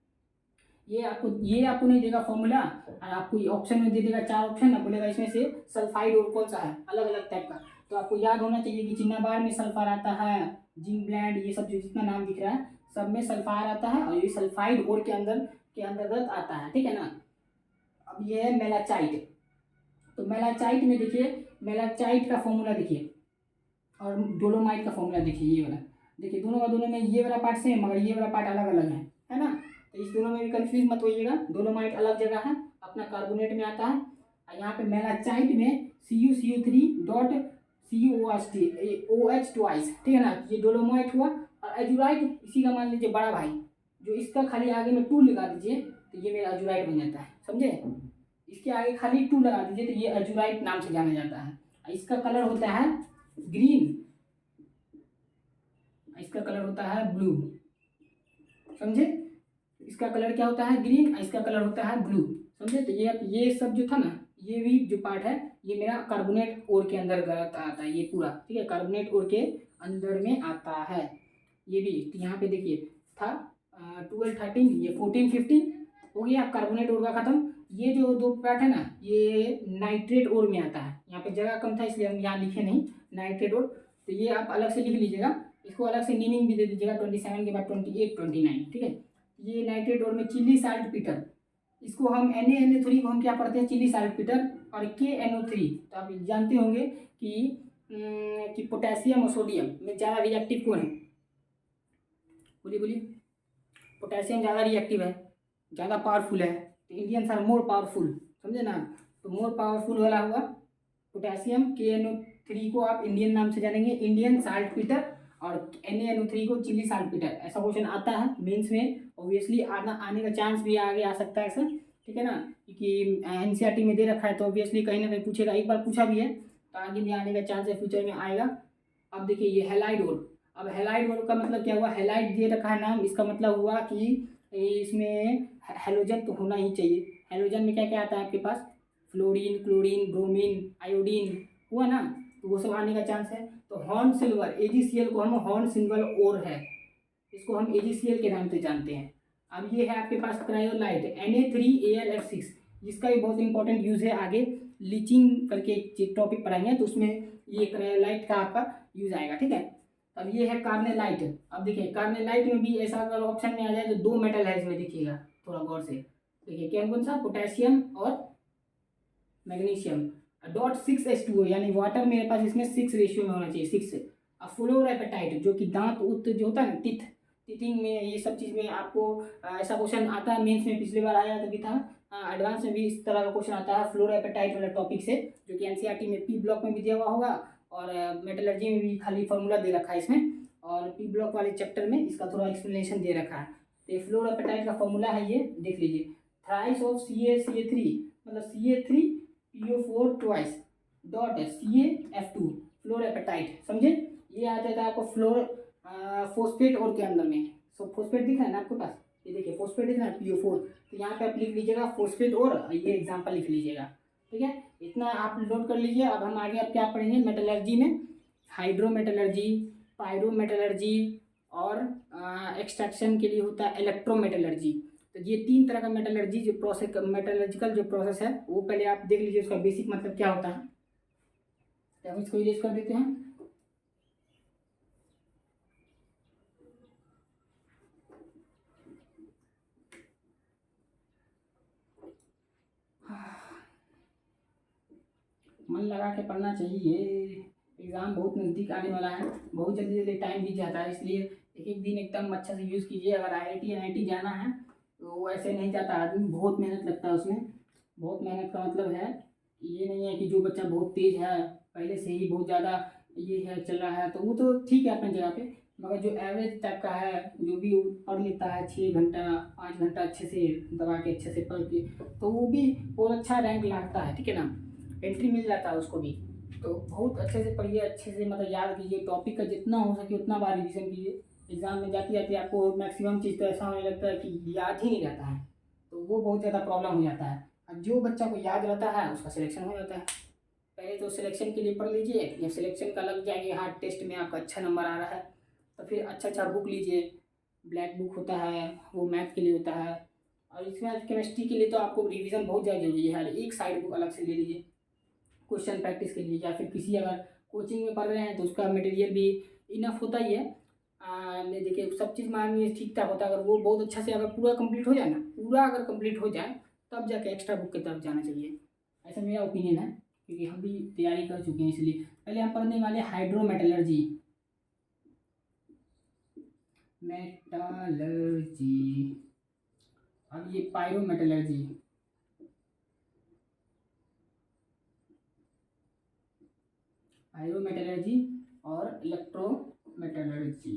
ये आपको नहीं देगा फॉर्मूला, और आपको ऑप्शन में दे देगा 4 ऑप्शन, ना बोलेगा इसमें से सल्फाइड और कौन सा है, अलग अलग टाइप का। तो आपको याद होना चाहिए कि चिन्ना बार में सल्फर आता है, जिंक ब्लेंड, ये सब जो जितना नाम दिख रहा है सब में सल्फार आता है, और ये सल्फाइड और के अंतर्गत आता है, ठीक है ना। अब ये है मेलाचाइट। तो मेलाचाइट में देखिए, मेलाचाइट का फॉर्मूला देखिए, और डोलोमाइट का फॉर्मूला देखिए, ये वाला देखिए, दोनों में ये वाला पार्ट सेम मगर ये वाला पार्ट अलग अलग है ना। तो इस दोनों में भी कंफ्यूज मत होइएगा, डोलोमाइट अलग जगह है, अपना कार्बोनेट में आता है, और यहाँ पे मेलाचाइट में CuCO3.CuOH ट्वाइस, ठीक है ना, ये डोलोमाइट हुआ। और एजुराइट इसी का मान लीजिए बड़ा भाई, जो इसका खाली आगे में 2 लगा दीजिए तो ये मेरा एजुराइट बन जाता है, समझे। इसके आगे खाली 2 लगा दीजिए तो ये एजुराइट नाम से जाना जाता है। इसका कलर होता है ग्रीन, इसका कलर होता है ब्लू, समझे। इसका कलर क्या होता है ग्रीन, इसका कलर होता है ब्लू, समझे। तो ये सब जो था ना, ये भी जो पार्ट है ये मेरा कार्बोनेट ओर के अंदर आता है, ये पूरा, ठीक है, कार्बोनेट ओर के अंदर में आता है ये भी। तो यहाँ पे देखिए था 12 13, ये 14 15 हो गया कार्बोनेट ओर का खत्म। ये जो 2 पार्ट है ना, ये नाइट्रेट ओर में आता है, यहाँ पे जगह कम था इसलिए हम यहाँ लिखे नहीं नाइट्रेट ओर, तो ये आप अलग से लिख लीजिएगा, इसको अलग से मीनिंग भी दे दीजिएगा 27 के बाद 28 29, ठीक है। ये नाइट्रेट ओर में चिली साल्ट पीटर, इसको हम Na को हम क्या पढ़ते हैं, चिली साल्ट पीटर, और KNO3। तो आप जानते होंगे कि पोटेशियम और सोडियम में ज़्यादा रिएक्टिव कौन है, बोलिए। पोटेशियम ज़्यादा रिएक्टिव है, ज़्यादा पावरफुल है, तो इंडियंस आर मोर पावरफुल, समझे ना। तो मोर पावरफुल वाला हुआ पोटेशियम, KNO3 को आप इंडियन नाम से जानेंगे, इंडियन साल्ट पीटर, और NaNO3 को चिली साल्ट पीटर। ऐसा क्वेश्चन आता है मेंस में, ऑब्वियसली आने का चांस भी आगे आ सकता है ऐसा, ठीक है ना, क्योंकि NCERT में दे रखा है तो ऑब्वियसली कहीं ना कहीं पूछेगा, एक बार पूछा भी है तो आगे भी आने का चांस है, फ्यूचर में आएगा। अब देखिए ये हेलाइड ओर, अब हेलाइड ओर का मतलब क्या हुआ, हेलाइड दे रखा है नाम, इसका मतलब हुआ कि इसमें हेलोजन तो होना ही चाहिए। हेलोजन में क्या क्या आता है आपके पास, फ्लोरीन, क्लोरीन, ब्रोमीन, आयोडीन, हुआ ना, तो वो सब आने का चांस है। तो हॉर्न सिल्वर AgCl को हम हॉर्न सिल्वर ओर है, इसको हम AgCl के नाम से जानते हैं। अब ये है आपके पास क्रायोलाइट Na3AlF6, जिसका भी बहुत इंपॉर्टेंट यूज़ है, आगे लीचिंग करके एक टॉपिक पढ़ाएंगे तो उसमें ये क्रायोलाइट का आपका यूज़ आएगा, ठीक है। अब ये है कार्नेलाइट। अब देखिए कार्नेलाइट में भी ऐसा अगर ऑप्शन में आ जाए तो 2 मेटल है इसमें, देखिएगा थोड़ा गौर से देखिए, क्या कौन सा, पोटेशियम और मैग्नीशियम। .6H2O यानी वाटर मेरे पास इसमें 6 रेशियो में होना चाहिए, 6। अब फ्लोरापेटाइट जो कि दांत उत जो होता है ना, टीथिंग में, ये सब चीज़ में आपको ऐसा क्वेश्चन आता है मेंस में, पिछली बार आया तभी था, एडवांस में भी इस तरह का क्वेश्चन आता है फ्लोरापेटाइट वाला टॉपिक से, जो कि NCERT में P ब्लॉक में भी दिया हुआ होगा, और मेटलर्जी में भी खाली फार्मूला दे रखा है इसमें, और P ब्लॉक वाले चैप्टर में इसका थोड़ा एक्सप्लेनेशन दे रखा है। तो ये फ्लोरापेटाइट का फॉर्मूला है, ये देख लीजिए, थ्राइस ऑफ CaCO3 मतलब CA3 PO4 twice dot CaF2 फ्लोरेपेटाइट, समझे। ये आ जाता है आपको फोस्फेट और के अंदर में। सो फोस्फेट दिख रहा है ना आपके पास, ये देखिए फोस्फेट दिख रहा है PO4, तो यहाँ पे आप लिख लीजिएगा फोस्फेट और ये एग्जाम्पल लिख लीजिएगा, ठीक है। इतना आप नोट कर लीजिए। अब हम आगे अब क्या पढ़ेंगे मेटलर्जी में, हाइड्रोमेटलर्जी, पायरोमेटलर्जी और एक्सट्रैक्शन के लिए होता है इलेक्ट्रोमेटलर्जी। तो ये 3 तरह का मेटलर्जी जो प्रोसेस, मेटलर्जिकल जो प्रोसेस है वो पहले आप देख लीजिए उसका बेसिक मतलब क्या होता है। तो हम इसको इरेज कर देते हैं। मन लगा के पढ़ना चाहिए, एग्ज़ाम बहुत नज़दीक आने वाला है, बहुत जल्दी जल्दी टाइम बीत जाता है, इसलिए एक एक दिन एकदम अच्छा से यूज़ कीजिए। अगर IIT NIT जाना है तो ऐसे नहीं जाता आदमी, बहुत मेहनत लगता है उसमें। बहुत मेहनत का मतलब है ये नहीं है कि जो बच्चा बहुत तेज़ है पहले से ही बहुत ज़्यादा ये है चल रहा है तो वो तो ठीक है अपनी जगह पे, मगर जो एवरेज टाइप का है जो भी पढ़ लेता है 6 घंटा 5 घंटा अच्छे से दबा के अच्छे से पढ़ के, तो वो भी बहुत अच्छा रैंक लाता है, ठीक है ना, एंट्री मिल जाता है उसको भी। तो बहुत अच्छे से पढ़िए, अच्छे से मतलब याद कीजिए, टॉपिक का जितना हो सके उतना बार रिविजन कीजिए। एग्ज़ाम में जाते जाते आपको मैक्सिमम चीज़ तो ऐसा होने लगता है कि याद ही नहीं रहता है, तो वो बहुत ज़्यादा प्रॉब्लम हो जाता है। अब जो बच्चा को याद रहता है उसका सिलेक्शन हो जाता है। पहले तो सिलेक्शन के लिए पढ़ लीजिए, जब सिलेक्शन का लग जाएंगे हाँ टेस्ट में आपका अच्छा नंबर आ रहा है तो फिर अच्छा अच्छा बुक लीजिए। ब्लैक बुक होता है वो मैथ के लिए होता है, और इसमें केमिस्ट्री के लिए तो आपको रिवीजन बहुत ज़्यादा जरूरी है, एक साइड बुक अलग से ले लीजिए क्वेश्चन प्रैक्टिस के लिए, या फिर किसी अगर कोचिंग में पढ़ रहे हैं तो उसका मटेरियल भी इनफ होता ही है। मैं देखिए सब चीज़ मानिए ठीक ठाक होता है, अगर वो बहुत अच्छा से अगर पूरा कंप्लीट हो जाए ना, पूरा अगर कंप्लीट हो जाए तब जाके एक्स्ट्रा बुक की तरफ जाना चाहिए, ऐसा मेरा ओपिनियन है, क्योंकि हम भी तैयारी कर चुके हैं। इसलिए पहले हम पढ़ने वाले हाइड्रोमेटलर्जी, मेटलर्जी, अब ये पायरोमेटलर्जी, हाइड्रोमेटलर्जी और इलेक्ट्रोमेटलर्जी,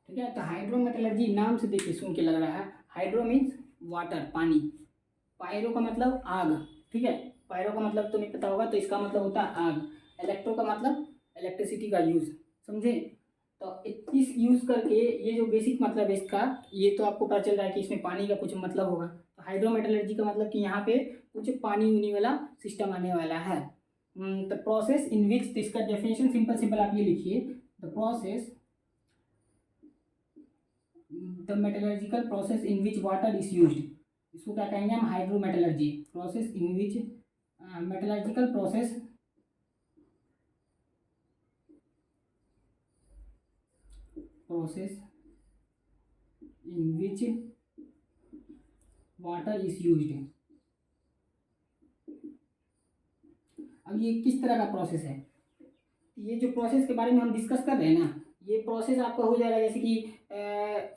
ठीक है। तो हाइड्रोमेटलर्जी नाम से देखिए सुन के लग रहा है, हाइड्रो मीन्स वाटर पानी, पायरो का मतलब आग, ठीक है, पायरो का मतलब तो नहीं पता होगा तो इसका मतलब होता है आग, इलेक्ट्रो का मतलब इलेक्ट्रिसिटी का यूज़, समझे। तो इस यूज़ करके ये जो बेसिक मतलब है इसका, ये तो आपको पता चल रहा है कि इसमें पानी का कुछ मतलब होगा। तो हाइड्रोमेटलर्जी का मतलब कि यहाँ पे कुछ पानी उनी वाला सिस्टम आने वाला है। द प्रोसेस इन विच, इसका डेफिनेशन सिंपल सिंपल आप ये लिखिए, the process, the metallurgical process in which water is used, इसको क्या कहेंगे हम hydrometallurgy, process in which, metallurgical process in which water is used. अब ये किस तरह का प्रोसेस है, ये जो प्रोसेस के बारे में हम डिस्कस कर रहे हैं ना, ये प्रोसेस आपका हो जाएगा जैसे कि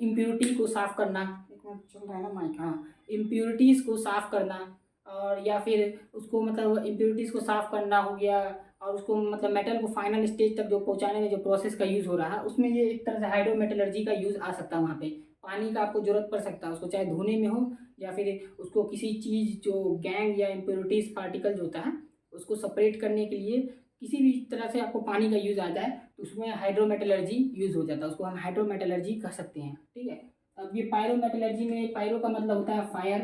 इम्प्योरिटी को साफ करना, एक मिनट चल रहा है ना माइक, हाँ, इम्प्योरिटीज़ को साफ करना, और या फिर उसको मतलब इम्प्योरिटीज़ को साफ करना हो गया, और उसको मतलब मेटल को फाइनल स्टेज तक जो पहुंचाने में जो प्रोसेस का यूज़ हो रहा है उसमें ये एक तरह से हाइड्रोमेटलर्जी का यूज़ आ सकता है। वहाँ पे पानी का आपको जरूरत पड़ सकता है, उसको चाहे धोने में हो या फिर उसको किसी चीज़ जो गैंग या इम्प्योरिटीज़ पार्टिकल जो होता है उसको सेपरेट करने के लिए किसी भी तरह से आपको पानी का यूज़ आता है तो उसमें हाइड्रोमेटलर्जी यूज़ हो जाता है, उसको हम हाइड्रोमेटलर्जी कह सकते हैं, ठीक है। अब ये पायरोमेटलर्जी में पायरो का मतलब होता है फायर,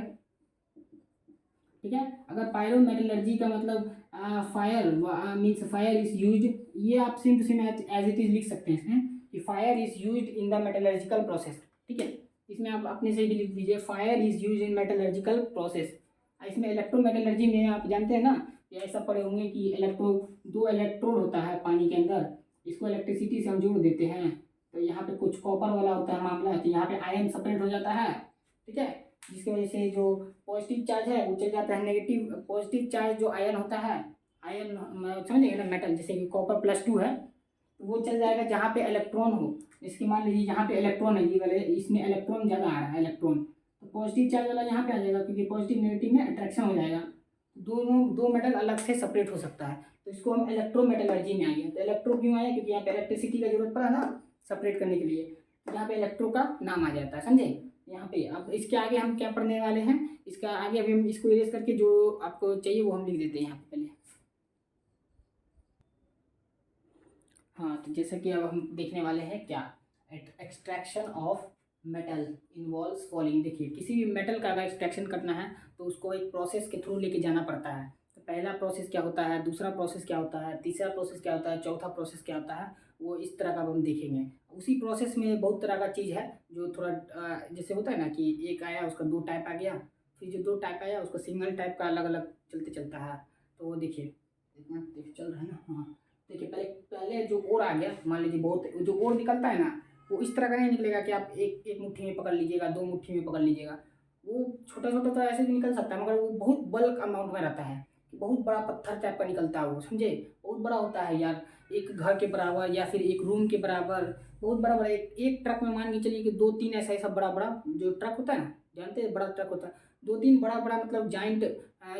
ठीक है। अगर पायरोमेटलर्जी का मतलब fire means fire is used, ये आप सिंपल से एज इट इज लिख सकते हैं इसमें कि fire is used in the metallurgical process, ठीक है। इसमें आप अपने से भी लिख दीजिए fire is used in metallurgical process. इसमें इलेक्ट्रोमेटलर्जी में आप जानते हैं ना, ये ऐसा पढ़े होंगे कि दो इलेक्ट्रोड होता है पानी के अंदर, इसको इलेक्ट्रिसिटी से हम जोड़ देते हैं, तो यहाँ पे कुछ कॉपर वाला होता है मामला, तो यहाँ पे आयन सेपरेट हो जाता है, ठीक है, जिसकी वजह से जो पॉजिटिव चार्ज है वो चल जाता है, नेगेटिव पॉजिटिव चार्ज जो आयन होता है, आयन समझिए ना मेटल जैसे कि कॉपर +2 है तो वो चल जाएगा जहाँ पे इलेक्ट्रॉन हो, इसके मान लीजिए यहाँ पे इलेक्ट्रॉन है, ये वाले इसमें इलेक्ट्रॉन ज़्यादा आ रहा है इलेक्ट्रॉन, तो पॉजिटिव चार्ज वाला यहाँ पे आ जाएगा क्योंकि पॉजिटिव नेगेटिव में अट्रैक्शन हो जाएगा, दोनों दो मेटल अलग से सेपरेट हो सकता है, तो इसको हम इलेक्ट्रोमेटलर्जी में आएंगे। तो इलेक्ट्रो क्यों आया, क्योंकि यहाँ पे इलेक्ट्रिसिटी का जरूरत पड़ा ना सेपरेट करने के लिए, तो यहाँ पे इलेक्ट्रो का नाम आ जाता है, समझे। यहाँ पे अब इसके आगे हम क्या पढ़ने वाले हैं, इसका आगे अभी हम इसको इरेज करके जो आपको चाहिए वो हम लिख देते हैं यहाँ पे पहले। हाँ, तो जैसा कि अब हम देखने वाले हैं क्या, extraction of metal involves following. देखिए किसी भी मेटल का अगर एक्सट्रैक्शन करना है तो उसको एक प्रोसेस के थ्रू लेके जाना पड़ता है। तो पहला प्रोसेस क्या होता है, दूसरा प्रोसेस क्या होता है, तीसरा प्रोसेस क्या होता है, चौथा प्रोसेस क्या होता है, वो इस तरह का अब हम देखेंगे। उसी प्रोसेस में बहुत तरह का चीज़ है जो थोड़ा जैसे होता है ना कि एक आया उसका दो टाइप आ गया, फिर जो दो टाइप आया उसका सिंगल टाइप का अलग अलग चलते चलता है। तो वो देखिए इतना चल रहा है ना। हाँ, देखिए पहले पहले जो ओर आ गया, मान लीजिए बहुत जो ओर निकलता है ना वो इस तरह का नहीं निकलेगा कि आप एक एक मुट्ठी में पकड़ लीजिएगा, दो मुट्ठी में पकड़ लीजिएगा। वो छोटा छोटा तो ऐसे भी निकल सकता है मगर वो बहुत बल्क अमाउंट में रहता है, बहुत बड़ा पत्थर टाइप का निकलता है वो, समझे, बहुत बड़ा होता है यार, एक घर के बराबर या फिर एक रूम के बराबर, बहुत बड़ा बड़ा। एक ट्रक में मान के चलिए कि दो तीन ऐसा ऐसा बड़ा बड़ा जो ट्रक होता है ना, जानते हैं बड़ा ट्रक होता है, दो तीन बड़ा बड़ा मतलब जाइंट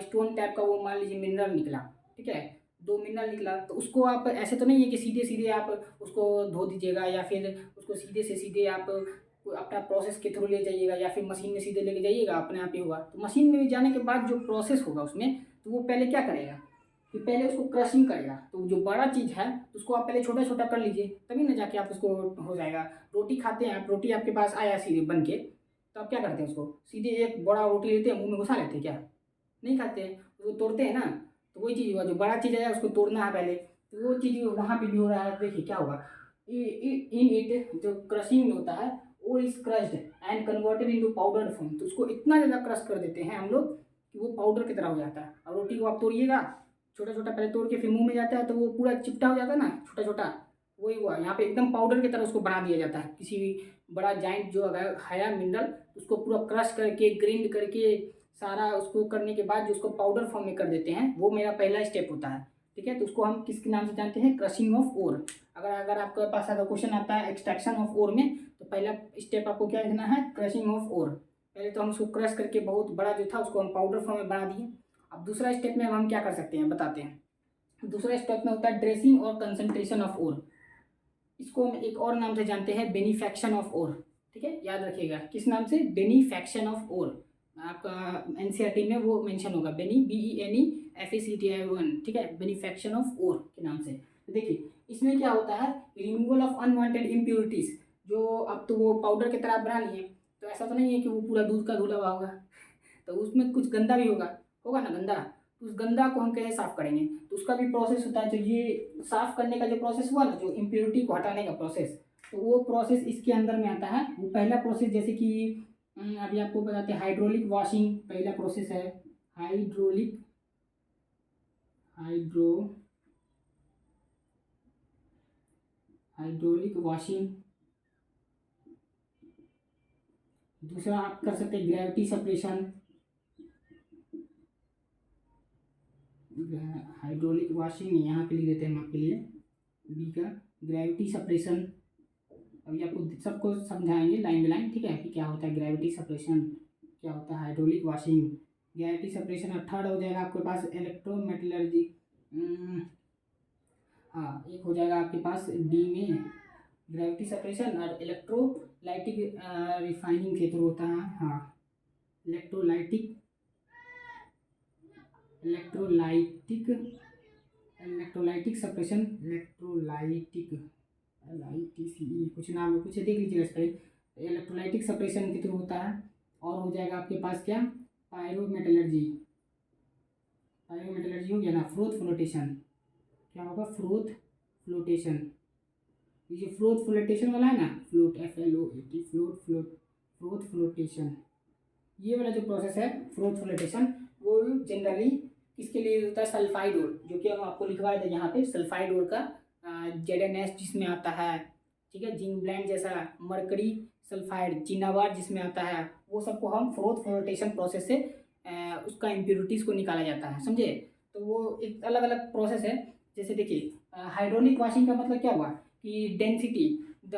स्टोन टाइप का वो मान लीजिए मिनरल निकला, ठीक है, दो मिनरल निकला तो उसको आप ऐसे तो नहीं है कि सीधे सीधे आप उसको धो दीजिएगा या फिर उसको सीधे से सीधे आप अपना प्रोसेस के थ्रू ले जाइएगा या फिर मशीन में सीधे लेके जाइएगा, अपने आप ही होगा। तो मशीन में जाने के बाद जो प्रोसेस होगा उसमें, तो वो पहले क्या करेगा कि पहले उसको क्रशिंग करेगा। तो जो बड़ा चीज़ है उसको आप पहले छोटा छोटा कर लीजिए, तभी ना जाके आप उसको हो जाएगा। रोटी खाते हैं आप, रोटी आपके पास आया सीधे बन के, तो आप क्या करते हैं उसको सीधे एक बड़ा रोटी लेते हैं मुंह में घुसा लेते हैं क्या, नहीं खाते हैं, उसको तोड़ते हैं ना। तो वही चीज़ हुआ, जो बड़ा चीज़ है उसको तोड़ना है पहले, तो वो चीज़ वहाँ पे भी हो रहा है। देखिए क्या होगा, इन इट जो क्रशिंग में होता है, वो is crushed and converted into powder form. तो उसको इतना ज़्यादा क्रश कर देते हैं हम लोग कि वो पाउडर की तरह हो जाता है। और रोटी को आप तोड़िएगा, छोटा छोटा पहले तोड़ के फिर मुंह में जाता है तो वो पूरा चिपटा हो जाता है ना छोटा छोटा, वही हुआ यहाँ पे एकदम पाउडर की तरह उसको बना दिया जाता है। किसी भी बड़ा जाइंट जो अगर है मिनरल उसको पूरा क्रश करके ग्राइंड करके सारा उसको करने के बाद जो उसको पाउडर फॉर्म में कर देते हैं, वो मेरा पहला स्टेप होता है, ठीक है। तो उसको हम किसके नाम से जानते हैं, क्रशिंग ऑफ ओर। अगर अगर आपके पास अगर क्वेश्चन आता है एक्सट्रैक्शन ऑफ ओर में, तो पहला स्टेप आपको क्या लिखना है, क्रशिंग ऑफ ओर। पहले तो हम उसको क्रश करके बहुत बड़ा जो था उसको हम पाउडर फॉर्म में बना दिए। अब दूसरा स्टेप में हम क्या कर सकते हैं बताते हैं। दूसरा स्टेप में होता है ड्रेसिंग और कंसंट्रेशन ऑफ ओर। इसको हम एक और नाम से जानते हैं बेनिफैक्शन ऑफ ओर, ठीक है, याद रखिएगा किस नाम से, बेनिफैक्शन ऑफ ओर। आपका एनसीईआरटी में वो मेंशन होगा, BENEFACTION, ठीक है, बेनिफैक्शन ऑफ ओर के नाम से। तो देखिए इसमें क्या होता है, रिमूवल ऑफ अनवांटेड इम्प्योरिटीज। जो अब तो वो पाउडर की तरह बना लिए, तो ऐसा तो नहीं है कि वो पूरा दूध का धुला हुआ होगा, तो उसमें कुछ गंदा भी होगा, होगा ना गंदा, तो उस गंदा को हम कैसे साफ करेंगे, तो उसका भी प्रोसेस होता है। तो ये साफ करने का जो प्रोसेस हुआ ना, जो इम्प्योरिटी को हटाने का प्रोसेस, तो वो प्रोसेस इसके अंदर में आता है। वो पहला प्रोसेस जैसे कि अभी आपको बताते हैं, हाइड्रोलिक वॉशिंग पहला प्रोसेस है। Hydraulic hydro hydraulic washing. दूसरा आप कर सकते हैं ग्रेविटी सेपरेशन, हाइड्रोलिक वॉशिंग नहीं, यहाँ पे लिख देते हैं हम आपके लिए बी का, ग्रेविटी सेपरेशन। अभी आपको सबको समझाएंगे लाइन बाई लाइन, ठीक है, कि क्या होता है ग्रेविटी सेपरेशन, क्या होता है हाइड्रोलिक वॉशिंग। Gravity separation. और थर्ड हो जाएगा आपके पास इलेक्ट्रोमेटलर्जी। हाँ, एक हो जाएगा आपके पास डी में ग्रेविटी सेपरेशन और इलेक्ट्रोलाइटिक रिफाइनिंग के थ्रू होता है। हाँ, electrolytic electrolytic electrolytic separation, electrolytic LITCE कुछ नाम है, कुछ देख लीजिएगा इस पर। इलेक्ट्रोलाइटिक सेपरेशन के थ्रू होता है। और हो जाएगा आपके पास क्या, पायरोमेटलर्जी। पायरोमेटलर्जी हो गया ना, फ्रोथ फ्लोटेशन। क्या होगा, फ्रोथ फ्लोटेशन। ये जो फ्लोथ फ्लोटेशन वाला है ना, फ्लोट FLOAT, फ्रोथ फ्लोटेशन, ये वाला जो प्रोसेस है फ्रोथ फ्लोटेशन, वो जनरली किसके लिए होता है, सल्फाइड ओर, जो कि हम आपको लिखवाए थे यहाँ पे, सल्फाइड ओर का ZNS जिसमें आता है, ठीक है, जिंक ब्लेंड जैसा, मरकरी सल्फाइड जिनावार जिसमें आता है, वो सबको हम फ्रोथ फ्लोटेशन प्रोसेस से उसका इम्प्योरिटीज़ को निकाला जाता है, समझे। तो वो एक अलग अलग प्रोसेस है। जैसे देखिए हाइड्रोलिक वॉशिंग का मतलब क्या हुआ कि डेंसिटी द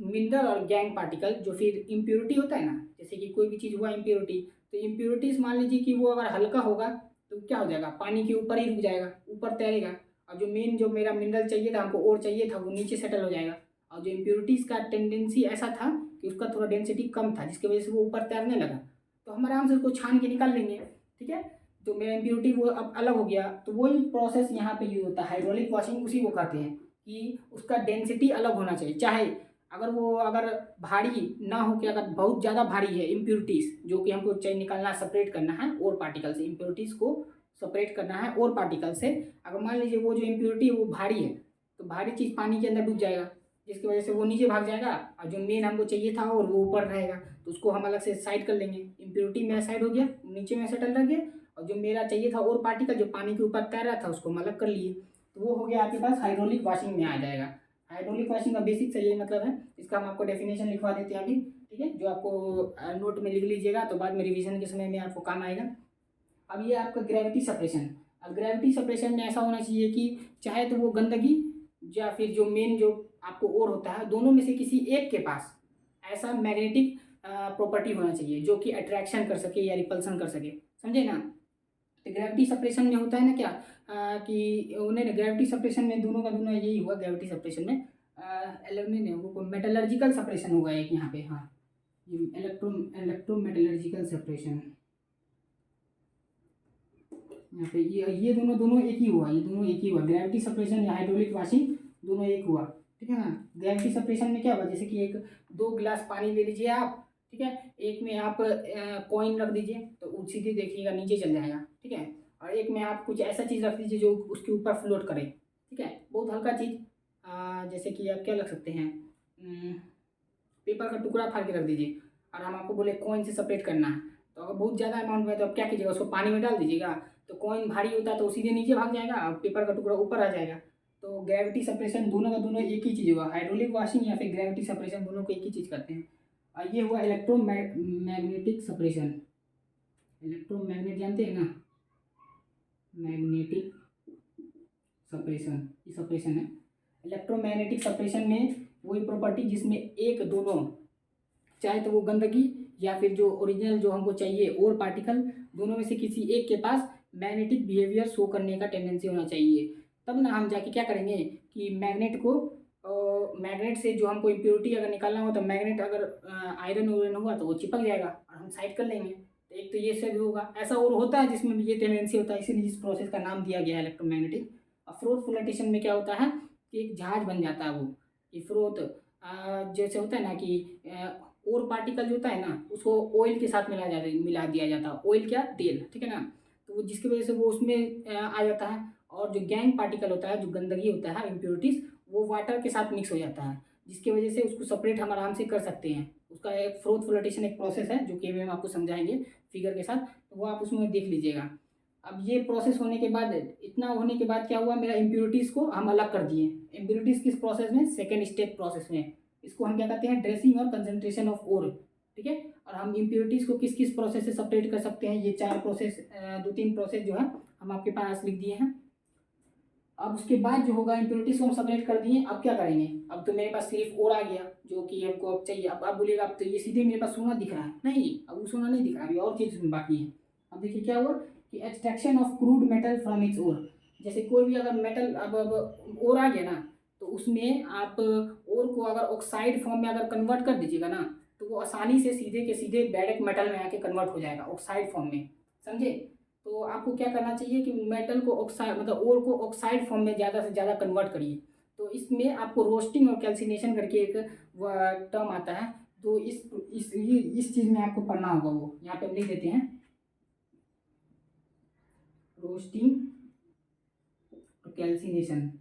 मिनरल और गैंग पार्टिकल, जो फिर इम्प्योरिटी होता है ना, जैसे कि कोई भी चीज़ हुआ इम्प्योरिटी, तो इम्प्योरिटीज़ मान लीजिए कि वो अगर हल्का होगा तो क्या हो जाएगा, पानी के ऊपर ही रुक जाएगा, ऊपर तैरेगा। और जो मेन जो मेरा मिनरल चाहिए था, हमको और चाहिए था, वो नीचे सेटल हो जाएगा। और जो इम्प्योरिटीज़ का टेंडेंसी ऐसा था कि उसका थोड़ा डेंसिटी कम था, जिसकी वजह से वो ऊपर तैरने लगा, तो हम आराम से उसको छान के निकाल लेंगे। ठीक है, तो मेरा इम्प्योरिटी वो अब अलग हो गया। तो वही प्रोसेस यहाँ पे यूज होता है, हाइड्रोलिक वॉशिंग उसी को कहते हैं कि उसका डेंसिटी अलग होना चाहिए। चाहे अगर भारी ना हो कि अगर बहुत ज़्यादा भारी है इम्प्योरिटीज़, जो कि हमको चाहिए निकालना, सेपरेट करना है और पार्टिकल से, इम्प्योरिटीज़ को सेपरेट करना है और पार्टिकल से। अगर मान लीजिए वो जो इम्प्योरिटी है वो भारी है, तो भारी चीज़ पानी के अंदर डूब जाएगा, जिसकी वजह से वो नीचे भाग जाएगा, और जो मेन हमको चाहिए था और वो ऊपर रहेगा, तो उसको हम अलग से साइड कर लेंगे। इम्प्योरिटी मेरा साइड हो गया, नीचे में सेटल रह गया, और जो मेरा चाहिए था और पार्टिकल जो पानी के ऊपर तैर रहा था उसको हम अलग कर लिए। तो वो हो गया आपके पास हाइड्रोलिक वॉशिंग में आ जाएगा। हाइड्रोलिक वॉशिंग का बेसिक से यही मतलब है। इसका हम आपको डेफिनेशन लिखवा देते हैं अभी, ठीक है, जो आपको नोट में लिख लीजिएगा, तो बाद में रिवीजन के समय में आपको काम आएगा। अब ये आपका ग्रेविटी सेपरेशन। अब ग्रेविटी सेपरेशन में ऐसा होना चाहिए कि चाहे तो वो गंदगी या फिर जो मेन जो आपको ओर होता है, दोनों में से किसी एक के पास ऐसा मैग्नेटिक प्रॉपर्टी होना चाहिए जो कि अट्रैक्शन कर सके या रिपल्सन कर सके, समझे ना। तो ग्रेविटी सेपरेशन में होता है ना क्या, कि उन्हें ग्रेविटी सेपरेशन में दोनों का दोनों यही हुआ। ग्रेविटी सेपरेशन में नहीं वो मेटलर्जिकल सेपरेशन होगा एक यहाँ पे, हाँ, ये इलेक्ट्रोमेटलर्जिकल सेपरेशन। यहाँ पे ये दोनों दोनों एक ही हुआ, ये दोनों एक ही हुआ, ग्रेविटी सेपरेशन या हाइड्रोलिक वॉशिंग दोनों एक हुआ। ठीक है ना। ग्रेविटी सेपरेशन में क्या हुआ, जैसे कि एक 2 गिलास पानी ले लीजिए आप, ठीक है, एक में आप कॉइन रख दीजिए तो वो सीधे देखिएगा नीचे चल जाएगा, ठीक है, और एक में आप कुछ ऐसा चीज़ रख दीजिए जो उसके ऊपर फ्लोट करे, ठीक है, बहुत हल्का चीज़, जैसे कि आप क्या रख सकते हैं, पेपर का टुकड़ा फाड़ के रख दीजिए, और हम आपको बोले कॉइन से सेपरेट करना है, तो अगर बहुत ज़्यादा अमाउंट में तो आप क्या कीजिएगा, उसको पानी में डाल दीजिएगा, तो कॉइन भारी होता है तो सीधे नीचे भाग जाएगा और पेपर का टुकड़ा ऊपर आ जाएगा। तो ग्रेविटी सेपरेशन दोनों का दोनों एक ही चीज़ हुआ, हाइड्रोलिक वॉशिंग या फिर ग्रेविटी सेपरेशन दोनों को एक ही चीज़ करते हैं। और ये हुआ इलेक्ट्रोमैग्नेटिक सेपरेशन। इलेक्ट्रोमैग्नेट जानते हैं ना, मैग्नेटिक सेपरेशन, ये सेपरेशन है। इलेक्ट्रोमैग्नेटिक सेपरेशन में वही प्रॉपर्टी जिसमें एक दोनों, चाहे तो वो गंदगी या फिर जो ओरिजिनल जो हमको चाहिए और पार्टिकल, दोनों में से किसी एक के पास मैग्नेटिक बिहेवियर शो करने का टेंडेंसी होना चाहिए। तब ना हम जाके क्या करेंगे कि मैग्नेट को, मैग्नेट से जो हमको इम्प्योरिटी अगर निकालना हो तो मैग्नेट अगर आयरन वायरन हुआ तो वो चिपक जाएगा और हम साइड कर लेंगे। तो एक तो ये सब होगा, ऐसा और होता है जिसमें भी ये टेंडेंसी होता है, इसीलिए इस प्रोसेस का नाम दिया गया है इलेक्ट्रोमैग्नेटिक। और फ्रोथ फ्लोटेशन में क्या होता है कि एक जहाज बन जाता है वो, ये फ्रोथ जैसे होता है ना कि और पार्टिकल जो होता है ना उसको ऑयल के साथ मिला दिया जाता है, ऑयल क्या, तेल, ठीक है ना, तो वो जिसकी वजह से वो उसमें आ जाता है। और जो गैंग पार्टिकल होता है, जो गंदगी होता है, इम्प्योरिटीज़, वो वाटर के साथ मिक्स हो जाता है, जिसकी वजह से उसको सेपरेट हम आराम से कर सकते हैं। उसका एक फ्रोथ फ्लोटेशन एक प्रोसेस है जो कि अभी हम आपको समझाएंगे फिगर के साथ, तो वो आप उसमें देख लीजिएगा। अब ये प्रोसेस होने के बाद, इतना होने के बाद क्या हुआ, मेरा इम्प्योरिटीज़ को हम अलग कर दिए। इम्प्योरिटीज़ किस प्रोसेस में, सेकेंड स्टेप प्रोसेस में, इसको हम क्या कहते हैं, ड्रेसिंग और कंसंट्रेशन ऑफ ओर, ठीक है। और हम इम्प्योरिटीज़ को किस किस प्रोसेस से सेपरेट कर सकते हैं, ये 4 प्रोसेस, 2-3 प्रोसेस जो है हम आपके पास लिख दिए हैं। अब उसके बाद जो होगा, इम्प्योरिटीज़ को हम सेपरेट कर दिए, अब क्या करेंगे, अब तो मेरे पास सिर्फ और आ गया जो कि हमको अब चाहिए। अब आप बोलिएगा अब तो ये सीधे मेरे पास सोना दिख रहा है, नहीं, अब वो सोना नहीं दिख रहा, अभी और चीज़ बाकी है। अब देखिए क्या हुआ कि extraction of crude metal from its ore, जैसे कोई भी अगर मेटल अब ओर आ गया ना, तो उसमें आप ओर को अगर ऑक्साइड फॉर्म में अगर कन्वर्ट कर दीजिएगा ना, तो वो आसानी से सीधे के सीधे डायरेक्ट मेटल में आके कन्वर्ट हो जाएगा ऑक्साइड फॉर्म में, समझे। तो आपको क्या करना चाहिए कि मेटल को ऑक्साइड मतलब ओर को ऑक्साइड फॉर्म में ज़्यादा से ज़्यादा कन्वर्ट करिए। तो इसमें आपको रोस्टिंग और कैल्सिनेशन करके एक टर्म आता है, तो इस चीज़ में आपको पढ़ना होगा, वो यहाँ पे हम लिख देते हैं, रोस्टिंग और कैल्सिनेशन।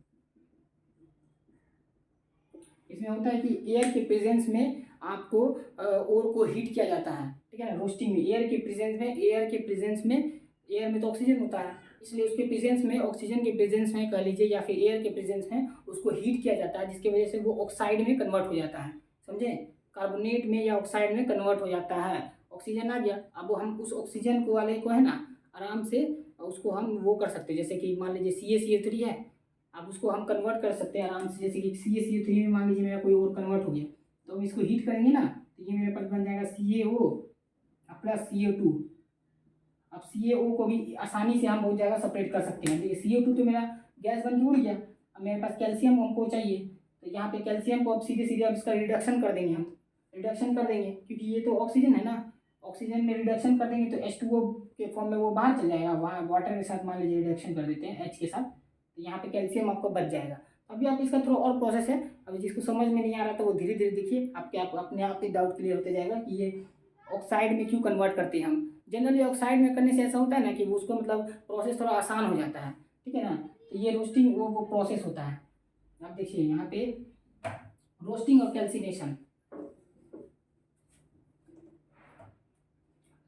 इसमें होता है कि एयर के प्रेजेंस में आपको ओर को हीट किया जाता है, ठीक है ना। रोस्टिंग में एयर के प्रेजेंस में एयर में तो ऑक्सीजन होता है, इसलिए उसके प्रेजेंस में, ऑक्सीजन के प्रेजेंस में कह लीजिए या फिर एयर के प्रेजेंस में उसको हीट किया जाता है, जिसकी वजह से वो ऑक्साइड में कन्वर्ट हो जाता है, समझे, कार्बोनेट में या ऑक्साइड में कन्वर्ट हो जाता है। ऑक्सीजन आ गया, अब हम उस ऑक्सीजन को वाले को है ना आराम से उसको हम वो कर सकते हैं, जैसे कि मान लीजिए CaCO3 है, अब उसको हम कन्वर्ट कर सकते हैं आराम से, जैसे कि CaCO3 में मान लीजिए मेरा कोई और कन्वर्ट हो गया, तो हम इसको हीट करेंगे ना, तो ये मेरे पास बन जाएगा CaO प्लस CO2। अब CaO को भी आसानी से हम बहुत जगह सेपरेट कर सकते हैं। देखिए CO2 तो मेरा गैस बन के उड़ गया, अब मेरे पास कैल्शियम हमको चाहिए, तो यहाँ पे कैल्शियम को अब सीधे सीधे अब इसका रिडक्शन कर देंगे हम, रिडक्शन कर देंगे, क्योंकि ये तो ऑक्सीजन है ना, ऑक्सीजन में रिडक्शन कर देंगे तो H2O के फॉर्म में वो बाहर चल जाएगा, वहाँ वाटर के साथ मान लीजिए रिडक्शन कर देते हैं H के साथ, तो यहाँ पे कैल्शियम आपको बच जाएगा। अभी आप इसका थोड़ा और प्रोसेस है, अभी जिसको समझ में नहीं आ रहा तो वो धीरे धीरे देखिए, आपके आप अपने आप ही डाउट क्लियर होते जाएगा कि ये ऑक्साइड में क्यों कन्वर्ट करते हैं हम। जनरली ऑक्साइड में करने से ऐसा होता है ना कि उसको मतलब प्रोसेस थोड़ा आसान हो जाता है, ठीक है ना। तो ये रोस्टिंग वो प्रोसेस होता है। आप देखिए यहाँ पे रोस्टिंग और कैल्सिनेशन,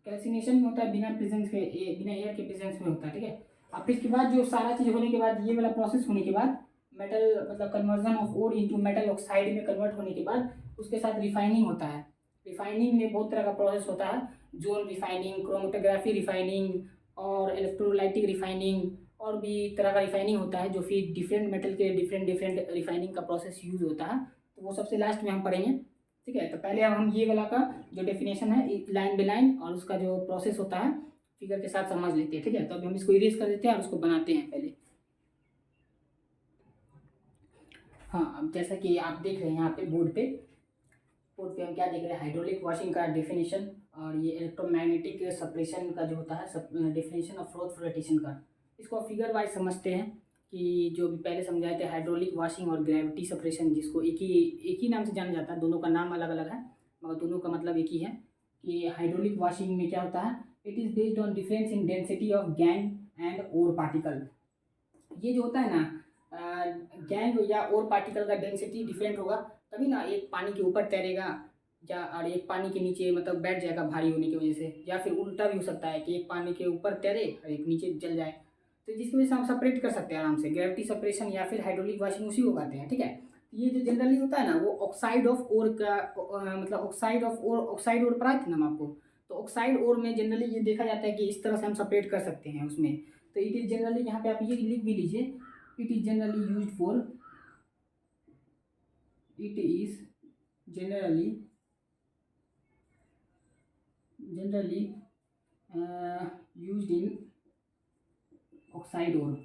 कैल्सिनेशन में होता है बिना प्रेजेंस के, बिना एयर के प्रेजेंस में होता है, ठीक है। अब फिर इसके बाद जो सारा चीज़ होने के बाद, ये वाला प्रोसेस होने के बाद, मेटल मतलब conversion of ore into metal oxide में कन्वर्ट होने के बाद उसके साथ रिफाइनिंग होता है। रिफाइनिंग में बहुत तरह का प्रोसेस होता है, जोन रिफाइनिंग, क्रोमेटोग्राफी रिफाइनिंग और इलेक्ट्रोलाइटिक रिफाइनिंग, और भी तरह का रिफाइनिंग होता है, जो फिर डिफरेंट मेटल के डिफरेंट डिफरेंट रिफाइनिंग का प्रोसेस यूज होता है। तो वो सबसे लास्ट में हम पढ़ेंगे, ठीक है। तो पहले अब हम ये वाला का जो डेफिनेशन है लाइन बाय लाइन और उसका जो प्रोसेस होता है फिगर के साथ समझ लेते हैं, ठीक है। तो अभी हम इसको इरेज कर देते हैं और उसको बनाते हैं पहले। हाँ, अब जैसा कि आप देख रहे हैं यहाँ पे बोर्ड पे हम क्या देख रहे हैं, हाइड्रोलिक वॉशिंग का डेफिनेशन, और ये इलेक्ट्रोमैग्नेटिक सेपरेशन का जो होता है डेफिनेशन ऑफ फ्लोथ फ्लोटेशन का। इसको फिगर वाइज समझते हैं कि जो भी पहले समझाए थे, हाइड्रोलिक वॉशिंग और ग्रेविटी सेपरेशन, जिसको एक ही नाम से जाना जाता है, दोनों का नाम अलग अलग है मगर दोनों का मतलब एक ही है। कि हाइड्रोलिक वॉशिंग में क्या होता है, it is based on difference in density of gangue and ore particle. ये जो होता है ना, गैंग या और पार्टिकल का डेंसिटी डिफरेंट होगा, तभी ना एक पानी के ऊपर तैरेगा या और एक पानी के नीचे मतलब बैठ जाएगा भारी होने की वजह से, या फिर उल्टा भी हो सकता है कि एक पानी के ऊपर तैरे और एक नीचे जल जाए। तो जिसकी वजह से हम सेपरेट कर सकते हैं आराम से, ग्रेविटी सेपरेशन या फिर हाइड्रोलिक वॉशिंग उसी को कहते हैं, ठीक है। ये जो जनरली होता है ना, वो ऑक्साइड ऑफ ओर का मतलब ऑक्साइड ओर पढ़ाए थे ना हम आपको। तो ऑक्साइड ओर में जनरली ये देखा जाता है कि इस तरह से हम सेपरेट कर सकते हैं उसमें। तो इट इज़ जनरली, यहाँ पे आप ये लिख भी लीजिए, it is generally used for it is generally used in oxide ore.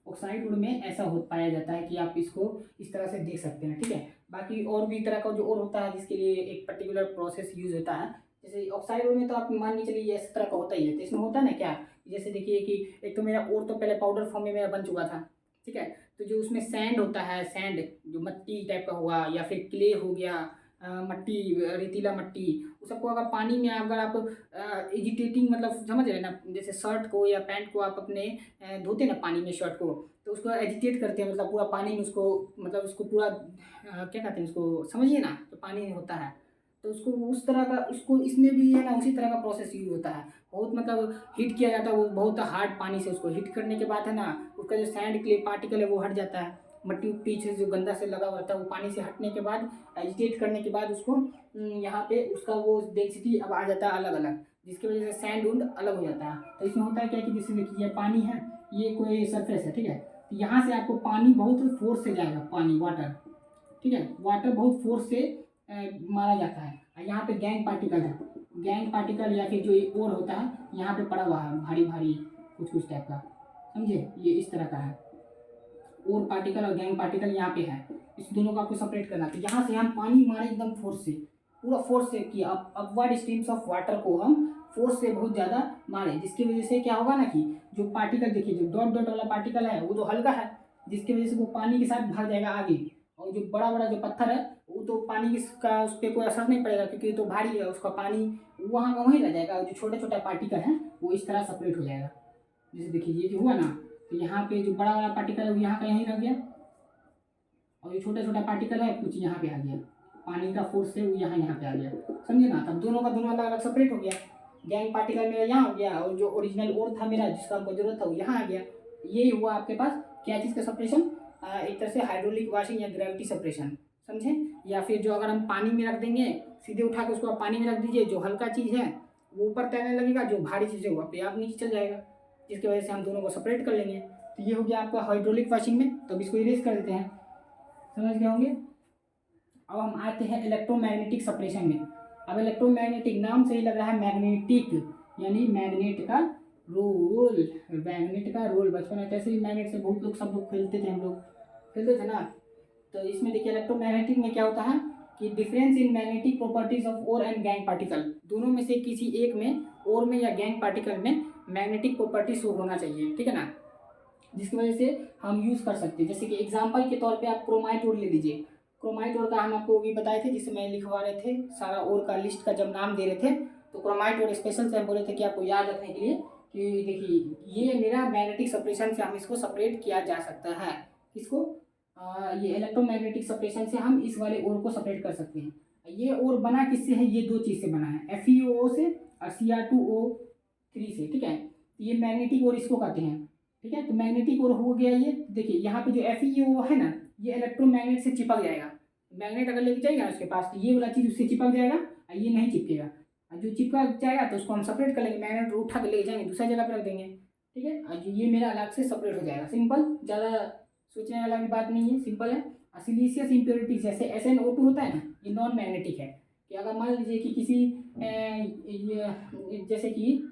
Oxide ore में ऐसा हो पाया जाता है कि आप इसको इस तरह से देख सकते हैं, ठीक है। बाकी और भी तरह का जो और होता है जिसके लिए एक पर्टिकुलर प्रोसेस यूज होता है, जैसे ऑक्साइड ओर में तो आप मान के चलिए इस तरह का होता ही है। तो इसमें होता है ना क्या, जैसे देखिए कि एक तो मेरा और तो पहले पाउडर फॉर्म में मेरा बन चुका था, ठीक है। तो जो उसमें सैंड होता है, सैंड जो मिट्टी टाइप का हुआ या फिर क्ले हो गया, मट्टी, रेतीला मट्टी, उस सबको अगर पानी में अगर आप एजिटेटिंग मतलब समझ रहे हैं ना, जैसे शर्ट को या पैंट को आप अपने धोते ना पानी में शर्ट को, तो उसको एजिटेट करते हैं, मतलब पूरा पानी में उसको मतलब उसको पूरा क्या कहते हैं उसको समझिए ना, तो पानी में होता है। तो उसको उस तरह का, उसको इसमें भी है ना उसी तरह का प्रोसेस यूज होता है। बहुत मतलब हीट किया जाता है, वो बहुत हार्ड पानी से उसको हीट करने के बाद है ना, उसका जो सैंड क्ले पार्टिकल है वो हट जाता है, मट्टी उट्टी से जो गंदा से लगा हुआ रहता है वो पानी से हटने के बाद, एजिटेट करने के बाद उसको यहाँ पे उसका वो डेंसिटी अब आ जाता है अलग अलग, जिसकी वजह से सैंड उंड अलग हो जाता है। तो इसमें होता है क्या कि जैसे देखिए ये पानी है, ये कोई सरफेस है, ठीक है। तो यहाँ से आपको पानी बहुत फोर्स से जाएगा, पानी वाटर, ठीक है, वाटर बहुत फोर्स से मारा जाता है। और यहाँ पे गैंग पार्टिकल है, गैंग पार्टिकल या फिर जो ओर होता है यहाँ पे पड़ा हुआ है भारी भारी कुछ कुछ टाइप का, समझे, ये इस तरह का है। ओर पार्टिकल और गैंग पार्टिकल यहाँ पे है, इस दोनों को आपको सेपरेट करना। तो यहाँ से हम पानी मारे एकदम फोर्स से, पूरा फोर्स से कि अपवर्ड स्ट्रीम्स ऑफ वाटर को हम फोर्स से बहुत ज़्यादा मारे, जिसकी वजह से क्या होगा ना कि जो पार्टिकल देखिए, जो डॉट डॉट वाला पार्टिकल है वो तो हल्का है, जिसकी वजह से वो पानी के साथ भाग जाएगा आगे। और जो बड़ा बड़ा जो पत्थर है वो तो पानी का उस पर कोई असर नहीं पड़ेगा, क्योंकि तो भारी है, उसका पानी वहाँ का वहीं रह जाएगा। और जो छोटा छोटा पार्टिकल है वो इस तरह सेपरेट हो जाएगा। जैसे देखिए ये जो हुआ ना, तो यहाँ पे जो बड़ा वाला पार्टिकल है वो यहाँ का यहीं रह गया, और ये छोटा छोटा पार्टिकल है कुछ यहाँ पे आ गया, पानी का फोर्स से वो यहाँ पे आ गया, समझे ना। तब दोनों का दोनों अलग अलग सेपरेट हो गया, गैंग पार्टिकल मेरा यहाँ हो गया और जो ओरिजिनल और था मेरा जिसका हमको जरूरत था वो यहाँ आ गया। यही हुआ आपके पास क्या चीज़ का सेपरेशन, एक तरह से हाइड्रोलिक वॉशिंग या ग्रेविटी सेपरेशन, समझे। या फिर जो अगर हम पानी में रख देंगे, सीधे उठा के उसको आप पानी में रख दीजिए, जो हल्का चीज़ है वो ऊपर तैरने लगेगा, जो भारी चीज़ है वो अपने आप नीचे चल जाएगा, जिसकी वजह से हम दोनों को सेपरेट कर लेंगे। तो ये हो गया आपका हाइड्रोलिक वॉशिंग में। तो अब इसको इरेज कर देते हैं, समझ गए होंगे। अब हम आते हैं इलेक्ट्रोमैग्नेटिक सेपरेशन में। अब इलेक्ट्रोमैग्नेटिक नाम से ही लग रहा है मैग्नेटिक, यानी मैग्नेट का रोल, मैग्नेट का रोल। बचपन में ऐसे ही मैग्नेट से बहुत लोग सब लोग खेलते थे, हम लोग खेलते थे ना। तो इसमें देखिए इलेक्ट्रोमैग्नेटिक में क्या होता है कि difference in magnetic properties of ore and gangue particle, दोनों में से किसी एक में, ओर में या गैंग पार्टिकल में मैग्नेटिक प्रॉपर्टी शो होना चाहिए, ठीक है ना, जिसकी वजह से हम यूज़ कर सकते हैं। जैसे कि एग्जांपल के तौर पे आप क्रोमाइट ओर ले लीजिए। क्रोमाइट ओर का हम आपको भी बताए थे, जिसमें लिखवा रहे थे सारा ओर का लिस्ट का जब नाम दे रहे थे, तो क्रोमाइट ओर स्पेशल से हम बोले थे कि आपको याद रखने के लिए कि देखिए ये मेरा मैग्नेटिक सेपरेशन से हम इसको सेपरेट किया जा सकता है। किसको? ये इलेक्ट्रोमैग्नेटिक सेपरेशन से हम इस वाले ओर को सेपरेट कर सकते हैं। ये ओर बना किससे है? ये दो चीज़ से बना है, FeO से और Cr2O3 से, ठीक है। ये मैग्नेटिक ओर इसको कहते हैं, ठीक है। तो मैग्नेटिक ओर हो गया ये। देखिए यहाँ पे जो FeO है ना, ये इलेक्ट्रोमैग्नेट से चिपक जाएगा। मैग्नेट अगर लेके जाएगा उसके पास, तो ये वाला चीज़ उससे चिपक जाएगा और ये नहीं चिपकेगा। और जो चिपक जाएगा तो उसको हम सेपरेट कर लेंगे, मैग्नेट उठा कर ले जाएंगे, दूसरा जगह पर रख देंगे, ठीक है। और ये मेरा अलग से सेपरेट हो जाएगा। सिंपल, ज़्यादा सोचने वाला भी बात नहीं है, सिंपल है। और सिलीसियस इम्प्योरिटीज जैसे SnO2 होता है ना, ये नॉन मैग्नेटिक है। कि अगर मान लीजिए कि किसी जैसे कि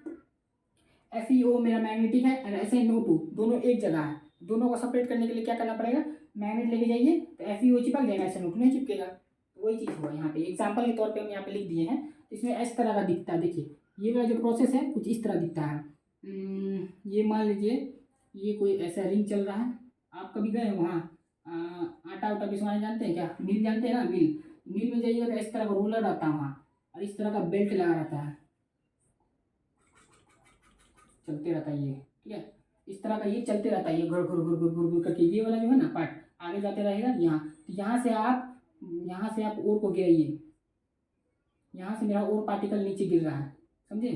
FeO मेरा मैग्नेटिक है और SnO2 दोनों एक जगह है, दोनों को सेपरेट करने के लिए क्या करना पड़ेगा? मैग्नेट लेके जाइए तो FeO चिपक जाएगा, SnO2 नहीं चिपकेगा। तो वही चीज़ हुआ यहाँ पे, एग्जाम्पल के तौर पे हम यहाँ पे लिख दिए हैं। इसमें इस तरह का दिखता है। देखिए ये वाला जो प्रोसेस है कुछ इस तरह दिखता है। ये मान लीजिए ये कोई ऐसा रिंग चल रहा है, आप कभी गए हो वहाँ आटा उटा पिसवाने जानते हैं क्या? मिल जानते हैं ना, मिल में जाइएगा तो इस तरह का रोलर आता है वहाँ, और इस तरह का बेल्ट लगा रहता है, चलते रहता है ये, ठीक है। इस तरह का ये चलते रहता है, ये घुर घुर घुर घुर घुर घुर करके ये वाला जो है ना पार्ट आगे जाते रहेगा यहाँ। तो यहाँ से आप ओर को गिराइए, यहाँ से मेरा ओर पार्टिकल नीचे गिर रहा है, समझे।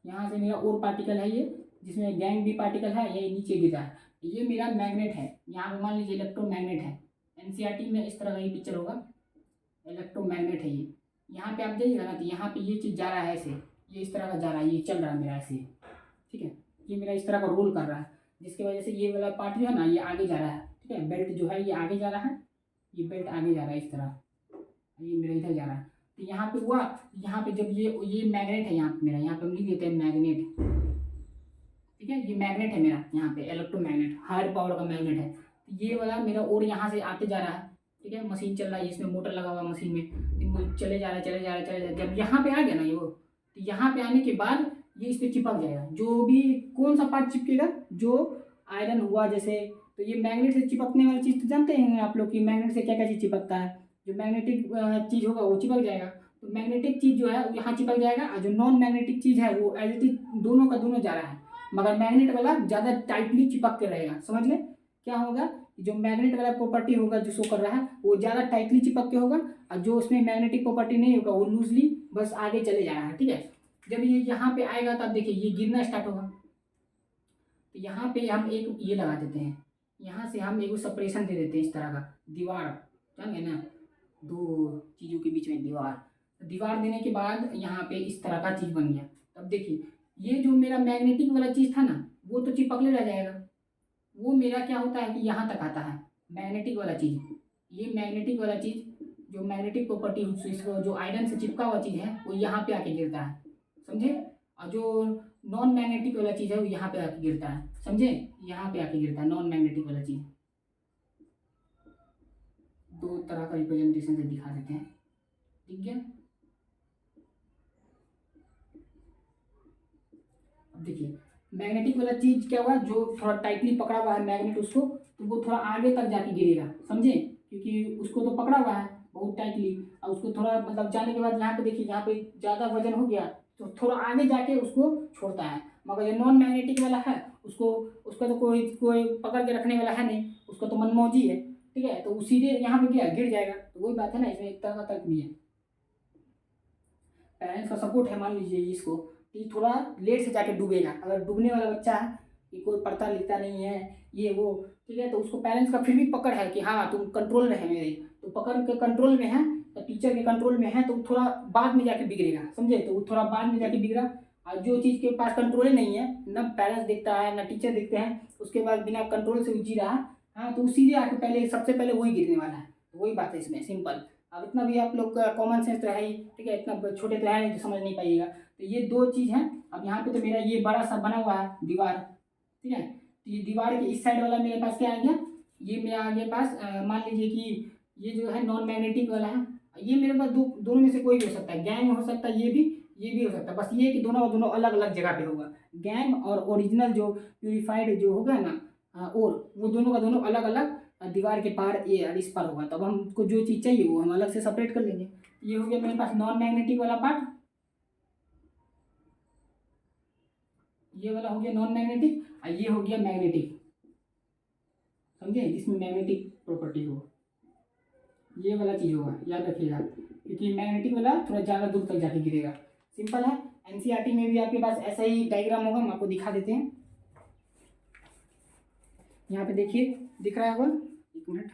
यहाँ से मेरा ओर पार्टिकल है ये, जिसमें गैंग भी पार्टिकल है, ये नीचे गिर रहा है। ये मेरा मैग्नेट है, यहाँ पे मान लीजिए इलेक्ट्रोमैग्नेट है। NCERT में इस तरह का ये पिक्चर होगा, इलेक्ट्रोमैग्नेट है ये। यहाँ पे आप जाइएगा ना तो यहाँ पे ये चीज़ जा रहा है ऐसे, ये इस तरह का जा रहा है, ये चल रहा है मेरा ऐसे, ठीक है। ये मेरा इस तरह का रोल कर रहा है, जिसकी वजह से ये वाला पार्ट जो है ना ये आगे जा रहा है, ठीक है। बेल्ट जो है ये आगे जा रहा है, ये बेल्ट आगे जा रहा है इस तरह, ये मेरा इधर जा रहा है। तो यहाँ पे हुआ, यहाँ पे जब ये मैग्नेट है, यहाँ पे मेरा, यहाँ पे हम लिख देते हैं मैग्नेट, ठीक है। ये मैग्नेट है मेरा, यहाँ पे इलेक्ट्रोमैग्नेट, हायर पावर का मैग्नेट है। तो ये वाला मेरा और यहाँ से आते जा रहा है, ठीक है। मशीन चल रहा है, इसमें मोटर लगा हुआ है मशीन में, चले जा रहा है चले जा रहा है चले जा रहा है। जब यहाँ पे आ गया ना ये वो, तो यहाँ पे आने के बाद ये इस पर चिपक जाएगा। जो भी कौन सा पार्ट चिपकेगा? जो आयरन हुआ जैसे, तो ये मैग्नेट से चिपकने वाली चीज़ तो जानते हैं आप लोग कि मैग्नेट से क्या क्या चीज़ चिपकता है। जो मैग्नेटिक चीज़ होगा वो चिपक जाएगा, तो मैग्नेटिक चीज़ जो है वो यहाँ चिपक जाएगा, और जो नॉन मैग्नेटिक चीज़ है वो एज इट इज दोनों का दोनों जा रहा है, मगर मैग्नेट वाला ज़्यादा टाइटली चिपक के रहेगा। समझ लें क्या होगा, जो मैग्नेट वाला प्रॉपर्टी होगा जो शो कर रहा है वो ज़्यादा टाइटली चिपक के होगा, और जो उसमें मैग्नेटिक प्रॉपर्टी नहीं होगा वो लूजली बस आगे चले जा रहा है, ठीक है। जब ये यहाँ पे आएगा तब देखिए ये गिरना स्टार्ट होगा। तो यहाँ पे हम एक ये लगा देते हैं, यहाँ से हम एक सेपरेशन दे देते हैं इस तरह का, दीवार, जान गए ना, दो चीज़ों के बीच में दीवार देने के बाद यहाँ पे इस तरह का चीज़ बन गया। तब देखिए ये जो मेरा मैग्नेटिक वाला चीज़ था ना वो तो चिपकले रह जाएगा, वो मेरा क्या होता है कि यहाँ तक आता है मैग्नेटिक वाला चीज़। ये मैग्नेटिक वाला चीज़ जो मैग्नेटिक प्रॉपर्टी जो आयरन से चिपका हुआ चीज़ है वो यहाँ पे आके गिरता है, समझे। और जो नॉन मैग्नेटिक वाला चीज़ है वो यहाँ पे आके गिरता है, समझे। यहाँ पे आके गिरता है नॉन मैग्नेटिक वाला चीज़। दो तरह का रिप्रेजेंटेशन से दिखा देते हैं, ठीक है। अब देखिए मैग्नेटिक वाला चीज़ क्या हुआ, जो थोड़ा टाइटली पकड़ा हुआ है मैग्नेट उसको, तो वो थोड़ा आगे तक जाके गिरेगा, समझे, क्योंकि उसको तो पकड़ा हुआ है बहुत टाइटली, और उसको थोड़ा मतलब जाने के बाद यहाँ पे देखिए यहाँ पे ज़्यादा वजन हो गया तो थोड़ा आगे जाके उसको छोड़ता है। मगर जो नॉन मैग्नेटिक वाला है उसको, उसका तो कोई कोई पकड़ के रखने वाला है नहीं, उसका तो मनमौजी है, ठीक है। तो वो सीधे यहाँ पे क्या गिर जाएगा। तो वही बात है ना, इसमें एक तरह का तर्क भी है, पेरेंट्स का सपोर्ट है। मान लीजिए इसको कि थोड़ा लेट से जाके डूबेगा, अगर डूबने वाला बच्चा है कि कोई पढ़ता लिखता नहीं है ये वो, ठीक है, तो उसको पेरेंट्स का फिर भी पकड़ है कि हाँ तुम कंट्रोल में है मेरे, तो पकड़ के कंट्रोल में है, तो टीचर के कंट्रोल में है, तो थोड़ा बाद में जाके बिगड़ेगा, समझे। तो वो थोड़ा बाद में जाके बिगड़ा, और जो चीज़ के पास कंट्रोल ही नहीं है, न पेरेंट्स देखता है न टीचर देखते हैं, उसके बाद बिना कंट्रोल से जी रहा, हाँ, तो सीधे आके पहले सबसे पहले वही गिरने वाला है। तो वही बात है इसमें, सिंपल। अब इतना भी आप लोग का कॉमन सेंस तो है ही, ठीक है, इतना छोटे तो है नहीं जो समझ नहीं पाइएगा। तो ये दो चीज़ हैं। अब यहाँ पे तो मेरा ये बड़ा सा बना हुआ है दीवार, ठीक है। तो ये दीवार के इस साइड वाला मेरे पास क्या आ गया, ये मेरा आ गया पास मान लीजिए कि ये जो है नॉन मैग्नेटिक वाला है, ये मेरे पास दोनों में से कोई भी हो सकता है, गैंग हो सकता है, ये भी हो सकता है। बस ये कि दोनों का दोनों अलग अलग जगह पे होगा। गैंग और ओरिजिनल जो प्यूरिफाइड जो होगा ना, और वो दोनों का दोनों अलग अलग दीवार के पार ये इस पार होगा। तब हमको जो चीज़ चाहिए वो हम अलग से सेपरेट कर लेंगे। ये हो गया मेरे पास नॉन मैग्नेटिक वाला पार्ट, ये वाला हो गया नॉन मैग्नेटिक, और ये हो गया मैग्नेटिक, समझे, जिसमें मैग्नेटिक प्रॉपर्टी हो, ये वाला चीज़ होगा, याद रखिएगा, क्योंकि मैग्नेटिक वाला थोड़ा ज़्यादा दूर तक जाके गिरेगा। सिंपल है। एनसीईआरटी में भी आपके पास ऐसा ही डायग्राम होगा, हम आपको दिखा देते हैं। यहाँ पे देखिए, दिख रहा है होगा, एक मिनट,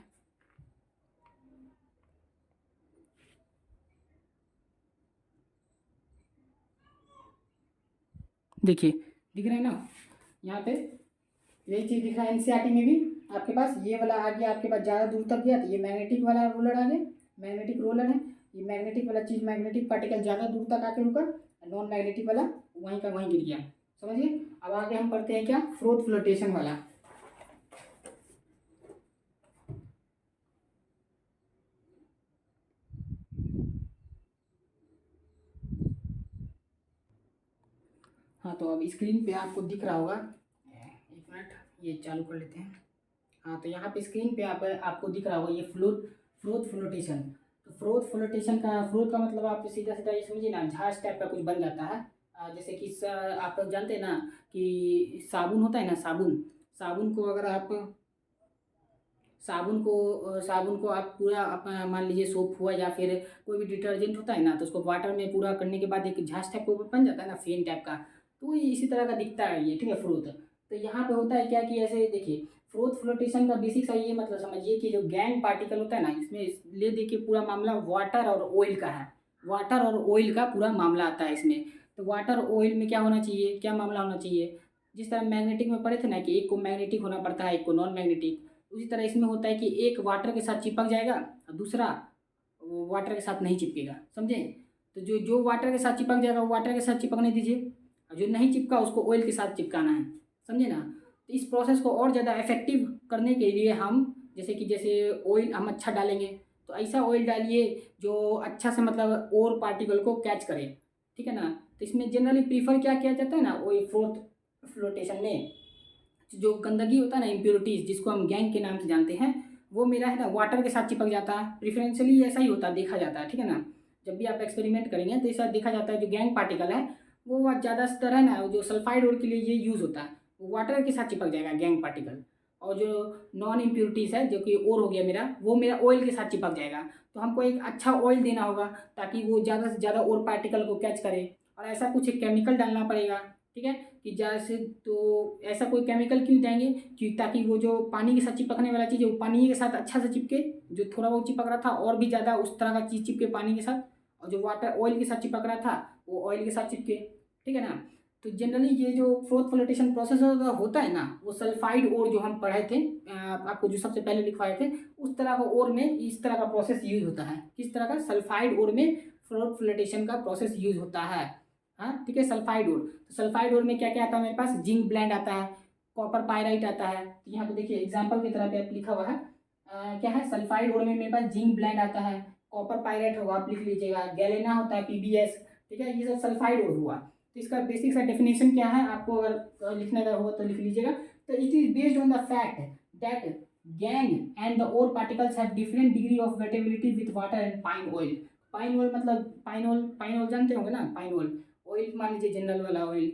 देखिए दिख रहा है ना, यहाँ पे यही चीज़ दिख रहा है। एनसीईआरटी में भी आपके पास ये वाला आ गया, आपके पास ज़्यादा दूर तक गया तो ये मैग्नेटिक वाला रोलर आ गया, मैग्नेटिक रोलर है। ये मैग्नेटिक वाला चीज़, मैग्नेटिक पार्टिकल ज़्यादा दूर तक आके रुका, नॉन मैग्नेटिक वाला वहीं का वहीं गिर गया, समझिए। अब आगे हम पढ़ते हैं क्या, फ्रोथ फ्लोटेशन वाला। हाँ, तो अब स्क्रीन पे आपको दिख रहा होगा, एक मिनट ये चालू कर लेते हैं। हाँ, तो यहाँ पे स्क्रीन पे आपको दिख रहा होगा ये फ्रोथ फ्लोटेशन। तो फ्रोथ फ्लोटेशन का, फ्रोथ का मतलब आप सीधा सीधा ये समझिए ना, जहाज टाइप का कुछ बन जाता है। जैसे कि आप जानते हैं ना कि साबुन होता है ना, साबुन को अगर आप साबुन को आप पूरा अपना मान लीजिए सोप हुआ या फिर कोई भी डिटर्जेंट होता है ना, तो उसको वाटर में पूरा करने के बाद एक झांझ टाइप का बन जाता है ना, फेन टाइप का। तो ये इसी तरह का दिखता है ये, ठीक है, फ्रोथ। तो यहाँ पे होता है क्या कि ऐसे देखिए, फ्रोथ फ्लोटेशन का बेसिक सा ये मतलब समझिए कि जो गैंग पार्टिकल होता है ना, इसमें ले देखिए पूरा मामला वाटर और ऑयल का है। वाटर और ऑयल का पूरा मामला आता है इसमें। तो वाटर ऑयल में क्या होना चाहिए, क्या मामला होना चाहिए, जिस तरह मैग्नेटिक में पढ़े थे ना कि एक को मैग्नेटिक होना पड़ता है, एक को नॉन मैग्नेटिक, उसी तरह इसमें होता है कि एक वाटर के साथ चिपक जाएगा और दूसरा वो वाटर के साथ नहीं चिपकेगा, समझे। तो जो जो वाटर के साथ चिपक जाएगा वो वाटर के साथ चिपकने दीजिए, और जो नहीं चिपका उसको ऑयल के साथ चिपकाना है, समझे ना। तो इस प्रोसेस को और ज़्यादा इफेक्टिव करने के लिए हम जैसे ऑयल हम अच्छा डालेंगे, तो ऐसा ऑयल डालिए जो अच्छा से मतलब और पार्टिकल को कैच करे, ठीक है ना। तो इसमें जनरली प्रीफर क्या किया जाता है ना, ऑयल फोर्थ फ्लोटेशन में जो गंदगी होता है ना, इम्प्योरिटीज जिसको हम गैंग के नाम से जानते हैं, वो मेरा है ना वाटर के साथ चिपक जाता है। प्रिफरेंशियली ऐसा ही होता है, देखा जाता है, ठीक है ना। जब भी आप एक्सपेरिमेंट करेंगे तो ऐसा देखा जाता है, जो गैंग पार्टिकल है वो ज़्यादातर है ना, जो सल्फाइड ओर के लिए ये यूज़ होता है, वो वाटर के साथ चिपक जाएगा गैंग पार्टिकल। और जो नॉन इम्प्योरिटीज़ है, जो कि और हो गया मेरा, वो मेरा ऑयल के साथ चिपक जाएगा। तो हमको एक अच्छा ऑयल देना होगा ताकि वो ज़्यादा से ज़्यादा और पार्टिकल को कैच करे, और ऐसा कुछ एक केमिकल डालना पड़ेगा, ठीक है। कि जैसे तो ऐसा कोई केमिकल क्यों देंगे कि ताकि वो जो पानी के साथ चिपकने वाला चीज़ है वो पानी के साथ अच्छा से चिपके, जो थोड़ा बहुत चिपक रहा था और भी ज़्यादा उस तरह का चीज़ चिपके पानी के साथ, और जो वाटर ऑयल के साथ चिपक रहा था वो ऑयल के साथ चिपके, ठीक है ना। तो जनरली ये जो फोर्थ फ्लोटेशन प्रोसेस होता है ना, वो सल्फाइड और जो हम पढ़े थे, आपको जो सबसे पहले लिखवाए थे, उस तरह का और में इस तरह का प्रोसेस यूज होता है। किस तरह का, सल्फाइड और में फोर्थ फ्लोटेशन का प्रोसेस यूज होता है। हाँ, ठीक है, सल्फाइड और, तो सल्फाइड और में क्या क्या आता है मेरे पास, जिंक ब्लेंड आता है, कॉपर पायराइट आता है। तो यहाँ पे देखिए एग्जाम्पल की तरह पे आप लिखा हुआ है, क्या है, सल्फाइड और में मेरे पास जिंक ब्लेंड आता है, कॉपर पायराइट होगा, आप लिख लीजिएगा, गैलेना होता है, पीबीएस, ठीक है, ये सब सल्फाइड और हुआ। तो इसका बेसिक सा डेफिनेशन क्या है, आपको अगर लिखने का होगा तो लिख लीजिएगा। तो it is based on the fact that gangue and the ore particles have different degree of wettability with water and pine oil. Pine oil मतलब पाइन ऑयल जानते होंगे ना, पाइन ऑयल मान लीजिए जनरल वाला ऑयल,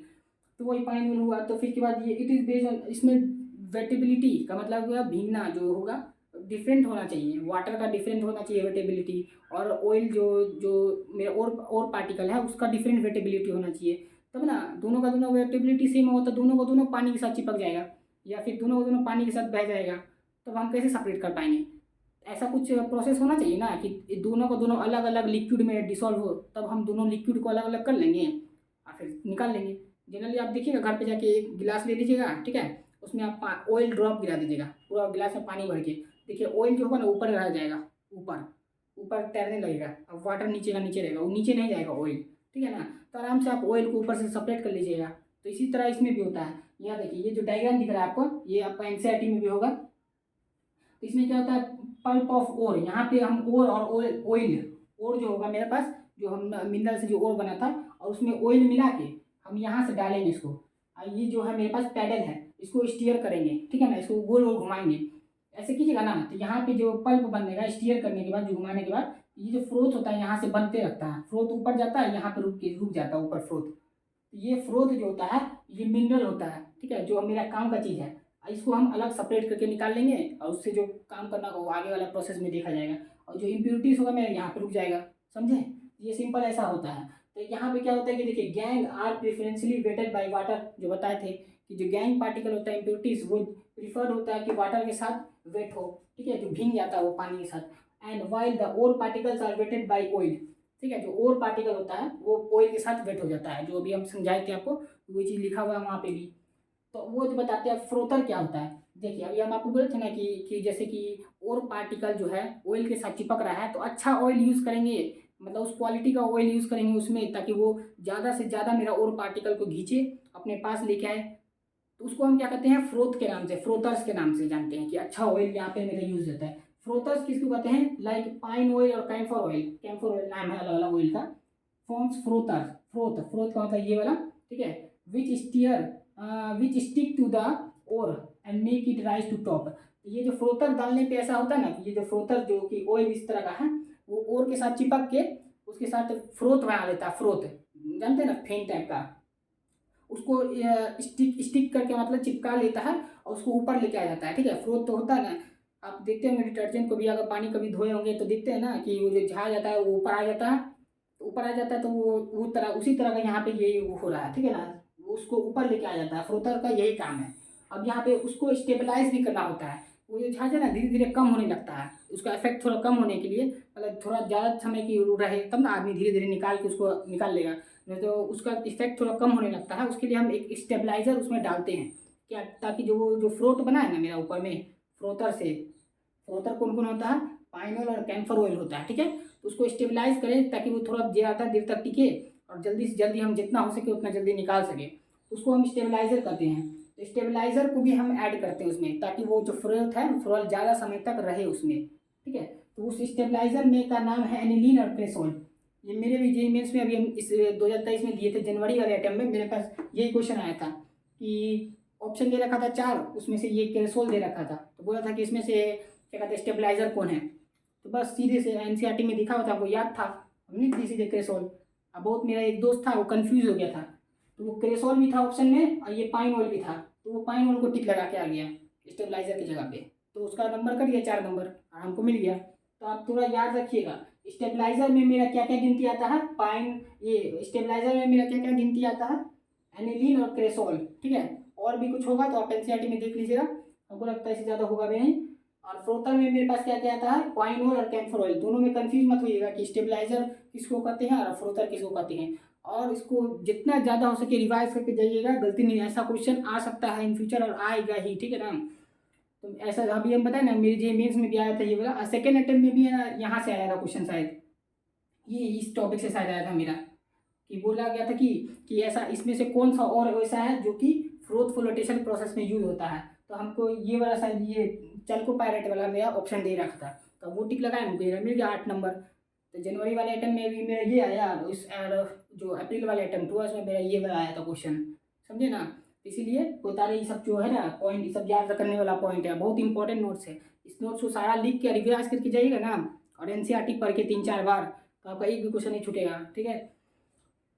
तो वही पाइन ऑयल हुआ। तो फिर के बाद ये इट इज बेस्ड ऑन, इसमें वेटेबिलिटी का मतलब हुआ भीगना जो होगा डिफरेंट होना चाहिए, वाटर का डिफरेंट होना चाहिए वेटेबिलिटी, और ऑयल जो जो मेरा और पार्टिकल है उसका डिफरेंट वेटेबिलिटी होना चाहिए। तब ना दोनों का दोनों वेटेबिलिटी सेम हो तो दोनों को दोनों पानी के साथ चिपक जाएगा, या फिर दोनों को दोनों पानी के साथ बह जाएगा, तब हम कैसे सेपरेट कर पाएंगे। ऐसा कुछ प्रोसेस होना चाहिए ना कि दोनों को दोनों अलग अलग लिक्विड में डिसॉल्व हो, तब हम दोनों लिक्विड को अलग अलग कर लेंगे और फिर निकाल लेंगे। जनरली आप देखिएगा घर पे जाके एक गिलास ले लीजिएगा, ठीक है, उसमें आप ऑयल ड्रॉप गिरा दीजिएगा पूरा गिलास में पानी भर के, देखिए ऑयल जो होगा ना ऊपर रह जाएगा, ऊपर ऊपर तैरने लगेगा, अब वाटर नीचे का नीचे रहेगा, वो नीचे नहीं जाएगा ऑयल, ठीक है ना। तो आराम से आप ऑयल को ऊपर से सेपरेट कर लीजिएगा। तो इसी तरह इसमें भी होता है। यहाँ देखिए ये जो डायग्राम दिख रहा है आपको, ये आपका एनसीईआरटी में भी होगा। तो इसमें क्या होता है, पल्प ऑफ ओर, यहाँ पे हम ओर और ऑयल और जो होगा मेरे पास, जो हम मिनरल से जो और बना था, और उसमें ऑयल मिला के हम यहाँ से डालेंगे इसको। और ये जो है मेरे पास पैडल है, इसको स्टीयर करेंगे, ठीक है ना, इसको गोल गोल घुमाएंगे। ऐसे कीजिएगा ना, तो यहाँ पे जो पल्प बनेगा स्टीयर करने के बाद, जो घुमाने के बाद, ये जो फ्रोथ होता है यहाँ से बनते रखता है, फ्रोथ ऊपर जाता है, यहाँ पे रुक जाता है ऊपर फ्रोथ। ये फ्रोथ जो होता है ये मिनरल होता है, ठीक है, जो मेरा काम का चीज़ है। इसको हम अलग सेपरेट करके निकाल लेंगे, और उससे जो काम करना होगा वो आगे वाला प्रोसेस में देखा जाएगा, और जो इम्प्योरिटीज होगा मेरा यहाँ पे रुक जाएगा। समझे? ये सिंपल ऐसा होता है। तो यहाँ पे क्या होता है कि देखिए, gangue are preferentially wetted by water, जो बताए थे कि जो गैंग पार्टिकल होता है इम्प्योरिटीज, वो प्रीफर्ड होता है कि वाटर के साथ वेट हो, ठीक है, जो भींग जाता है वो पानी के साथ। And while the ore particles are wetted by oil, ठीक है, जो ओर पार्टिकल होता है वो ऑयल के साथ वेट हो जाता है, जो अभी हम समझाए थे आपको, वो चीज़ लिखा हुआ है वहाँ पे भी। तो वो जो बताते हैं फ्रोथर क्या होता है। देखिए, अभी हम आपको बोले थे ना कि जैसे कि और पार्टिकल जो है ऑयल के साथ चिपक रहा है, तो अच्छा ऑयल यूज़ करेंगे, मतलब उस क्वालिटी का ऑयल यूज़ करेंगे उसमें, ताकि वो ज़्यादा से ज़्यादा मेरा और पार्टिकल को खींचे, अपने पास लेके आए। तो उसको हम क्या कहते हैं, फ्रोथ के नाम से, फ्रोथर्स के नाम से जानते हैं कि अच्छा ऑयल यहाँ पे मेरा यूज़ होता है। फ्रोथर्स किसको कहते हैं? लाइक पाइन ऑयल और कैम्फर ऑयल, कैम्फर ऑयल नाम है अलग अलग ऑयल का। फॉर्म्स फ्रोथर, फ्रोथ, फ्रोथ का मतलब ये वाला, ठीक है, which steer which stick to the ore and make it rise to top. ये जो फ्रोथर डालने पे ऐसा होता है ना, ये जो फ्रोथर जो कि ऑयल इस तरह का है, वो ओर के साथ चिपक के उसके साथ फ्रोथ बना लेता है। फ्रोथ जानते हैं ना, फेन टाइप का, उसको स्टिक स्टिक करके मतलब चिपका लेता है, और उसको ऊपर लेके आ जाता है, ठीक है। फ्रोथ तो होता है ना, आप देखते होंगे डिटर्जेंट को भी, अगर पानी कभी धोए होंगे तो देखते हैं ना कि वो जो झाग जाता है वो ऊपर आ जाता है, तो ऊपर आ जाता है, तो वो तरह उसी तरह का यहाँ पे ये वो हो रहा है, ठीक है ना, वो उसको ऊपर लेके आ जाता है। फ्रोथर का यही काम है। अब यहाँ पे उसको स्टेबलाइज भी करना होता है। वो जो झाग है ना, धीरे धीरे कम होने लगता है, उसका इफेक्ट थोड़ा कम होने के लिए, मतलब थोड़ा ज़्यादा समय की रहे, तब ना आदमी धीरे धीरे निकाल के उसको निकाल लेगा, नहीं तो उसका इफेक्ट थोड़ा कम होने लगता है। उसके लिए हम एक स्टेबलाइजर उसमें डालते हैं, क्या, ताकि जो फ्रोथ बना है ना मेरा ऊपर में, फ्रोथर से, फ्रोथर कौन कौन होता है? पाइन ऑयल और कैम्फर ऑयल होता है, ठीक है। तो उसको स्टेबलाइज करें ताकि वो थोड़ा ज़्यादा देर तक टिके, और जल्दी से जल्दी हम जितना हो सके उतना जल्दी निकाल सके, उसको हम स्टेबलाइजर कहते हैं। तो स्टेबलाइजर को भी हम ऐड करते हैं उसमें, ताकि वो जो फ्रोथ है फ्रोथ ज़्यादा समय तक रहे उसमें, ठीक है। तो उस स्टेबलाइजर में का नाम है एनिलीन और क्रेसोल। ये मेरे भी जेईई मेंस में अभी हम इस 2023 में दिए थे, जनवरी वाले अटेम्प्ट में मेरे पास यही क्वेश्चन आया था कि ऑप्शन दे रखा था 4, उसमें से ये क्रेसोल दे रखा था, तो बोला था कि इसमें से क्या कहते हैं स्टेबलाइजर कौन है। तो बस सीधे से एनसीईआरटी में दिखा हुआ था, वो याद था, हमने लिख दी सीधे क्रेसोल। अब बहुत, मेरा एक दोस्त था वो कंफ्यूज हो गया था, तो वो क्रेसोल भी था ऑप्शन में और ये पाइन ऑयल भी था, तो वो पाइन ऑयल को टिक लगा के आ गया स्टेबलाइजर की जगह पे, तो उसका नंबर कट गया 4 नंबर और हमको मिल गया। तो आप थोड़ा याद रखिएगा, स्टेबलाइजर में मेरा क्या क्या गिनती आता है, पाइन, ये स्टेबलाइजर में मेरा क्या क्या गिनती आता है, एनिलीन और क्रेसोल, ठीक है। और भी कुछ होगा तो आप एनसीईआरटी में देख लीजिएगा, हमको लगता है इससे ज़्यादा होगा भी नहीं। और फ्रोथर में मेरे पास क्या क्या आता है, पाइन ऑयल और कैम्फर ऑयल, दोनों में कंफ्यूज मत होइएगा कि स्टेबलाइजर किसको कहते हैं और फ्रोथर किसको कहते हैं। और इसको जितना ज़्यादा हो सके रिवाइज करके जाइएगा, गलती नहीं, ऐसा क्वेश्चन आ सकता है इन फ्यूचर और आएगा ही, ठीक है ना। तो ऐसा अभी हम बताए ना, मेरे जे मेन्स में भी आया था ये वाला, सेकेंड अटेम्प्ट में भी यहाँ से आया था क्वेश्चन शायद, ये इस टॉपिक से शायद आया था मेरा, कि बोला गया था कि ऐसा इसमें से कौन सा और वैसा है जो कि फ्रोथ फ्लोटेशन प्रोसेस में यूज होता है। तो हमको ये वाला शायद ये चैल्कोपायरेट वाला मेरा ऑप्शन दे रखा था, तो वो टिक लगाया, मुझे मिल गया 8 नंबर। तो जनवरी वाले आइटम में भी मेरा ये आया, और जो अप्रैल वाले आइटम हुआ उसमें मेरा ये वाला आया था क्वेश्चन, समझे ना। इसीलिए कोतारे ये सब जो है ना पॉइंट, ये सब याद करने वाला पॉइंट है, बहुत इंपॉर्टेंट नोट्स है। इस नोट्स को सारा लिख के रिवाइज करके जाइएगा ना, और एनसीईआरटी पढ़ के 3-4 बार, तो आपका एक भी क्वेश्चन नहीं छूटेगा, ठीक है।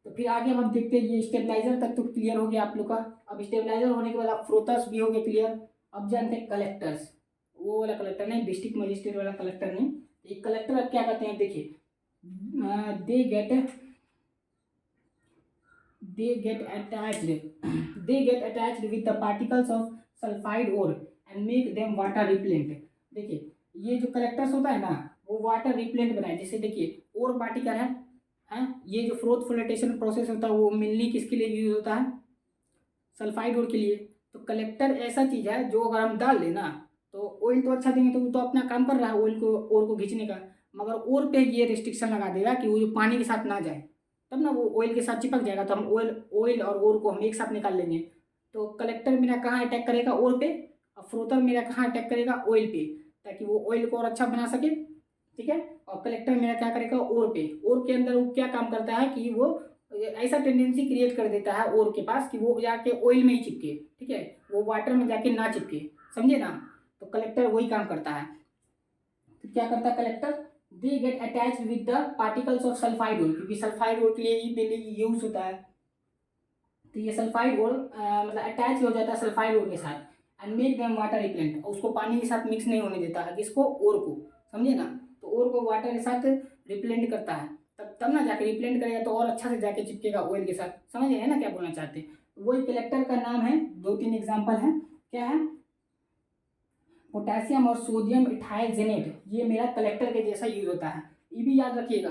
तो फिर आगे हम देखते हैं, ये स्टेबलाइजर तक तो क्लियर हो गया आप लोग का। अब स्टेबलाइजर होने के बाद आप फ्रोथर्स भी हो गए क्लियर। अब जानते हैं कलेक्टर्स, वो वाला कलेक्टर नहीं, डिस्ट्रिक्ट मजिस्ट्रेट वाला कलेक्टर नहीं। एक कलेक्टर अब क्या कहते हैं, देखिए, they get attached they get attached with the particles of sulfide ore and make them water repellent। देखिए, ये जो कलेक्टर्स होता है ना, वो वाटर रिपेलेंट बनाए, जैसे देखिए और पार्टिकल है, ये जो फ्रोथ फ्लोटेशन प्रोसेस होता है वो मेनली किसके लिए यूज होता है, सल्फाइड ओर के लिए। तो कलेक्टर ऐसा चीज़ है जो अगर हम डाल देना, तो ऑयल तो अच्छा देंगे, तो वो तो अपना काम कर रहा है ऑयल को, ओर को खींचने का, मगर ओर पे ये रिस्ट्रिक्शन लगा देगा कि वो जो पानी के साथ ना जाए, तब ना वो ऑयल के साथ चिपक जाएगा, तो हम ऑयल ऑयल और ओर को हम एक साथ निकाल लेंगे। तो कलेक्टर मेरा कहाँ अटैक करेगा, ओर पे, और फ्रोथर मेरा कहाँ अटैक करेगा, ऑयल पे, ताकि वो ऑयल को और अच्छा बना सके, ठीक है। और कलेक्टर मेरा क्या करेगा ओर पे, ओर के अंदर वो क्या काम करता है कि वो ऐसा टेंडेंसी क्रिएट कर देता है ओर के पास कि वो जाके ऑयल में ही चिपके, ठीक है, वो वाटर में जाके ना चिपके, समझे ना। तो कलेक्टर वही काम करता है। तो क्या करता है collector, they get attached with the particles of sulphide ore, क्योंकि सल्फाइड ओर के लिए ही डेली यूज होता है। तो ये सल्फाइड ओर मतलब अटैच हो जाता है सल्फाइड ओर के साथ and make them water repellent, उसको पानी के साथ मिक्स नहीं होने देता है, किसको, ओर को, समझे ना। तो ओर को वाटर के साथ रिपेलेंट करता है, तब तब ना जाके रिपेलेंट करेगा तो और अच्छा से जाके चिपकेगा ऑयल के साथ, समझ रहे हैं ना क्या बोलना चाहते हैं। तो वही कलेक्टर का नाम है, दो तीन एग्जाम्पल है, क्या है, पोटेशियम और सोडियम इथाइल जेनेट, ये मेरा कलेक्टर के जैसा यूज होता है। ये भी याद रखिएगा,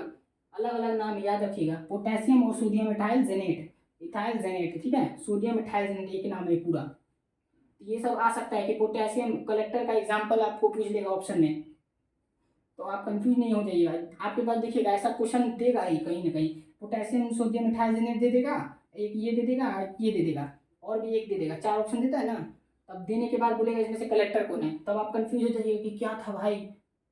अलग अलग नाम याद रखिएगा, पोटेशियम और sodium ethyl Janet, ethyl Janet, ठीक है, सोडियम इथाइल जेनेट एक नाम है पूरा। ये सब आ सकता है कि पोटेशियम कलेक्टर का एग्जाम्पल आपको पूछ लेगा ऑप्शन में, तो आप कंफ्यूज नहीं हो जाइएगा। आपके पास देखिएगा ऐसा क्वेश्चन देगा ही कहीं ना कहीं, पोटेशियम सोडियम इथाइल दे देगा, एक ये दे देगा, एक ये दे देगा, और भी एक दे देगा, चार ऑप्शन देता है ना। तब देने के बाद बोलेगा इसमें से कलेक्टर कौन है, तब आप कंफ्यूज हो जाइएगा कि क्या था भाई।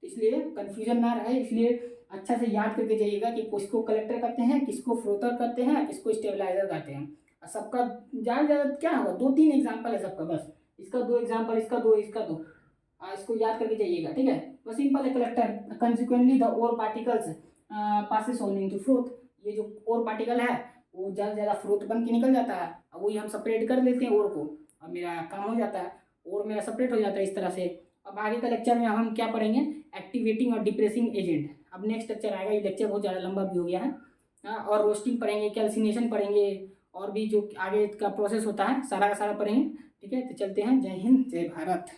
इसलिए कंफ्यूजन ना रहे, इसलिए अच्छा से याद करके जाइएगा कि किसको कलेक्टर करते हैं, किसको फ्रोथर करते हैं, किसको स्टेबलाइजर करते हैं। और सबका ज़्यादा ज़्यादा क्या होगा, दो तीन एग्जाम्पल है सबका, बस इसका दो एग्जाम्पल, इसका दो, इसका दो, इसको याद करके जाइएगा, ठीक है। बस सिंपल है collector, consequently the ore particles passes on into froth, ये जो ओर पार्टिकल है वो ज़्यादा से ज़्यादा फ्रोथ बन के निकल जाता है, अब वही हम सेपरेट कर लेते हैं ओर को, अब मेरा काम हो जाता है, और मेरा सेपरेट हो जाता है इस तरह से। अब आगे का लेक्चर में हम क्या पढ़ेंगे, एक्टिवेटिंग और डिप्रेसिंग एजेंट। अब नेक्स्ट लेक्चर आएगा, ये लेक्चर बहुत ज़्यादा लंबा भी हो गया है। और रोस्टिंग पढ़ेंगे, कैल्सिनेशन पढ़ेंगे, और भी जो आगे का प्रोसेस होता है सारा का सारा पढ़ेंगे, ठीक है। तो चलते हैं, जय हिंद जय भारत।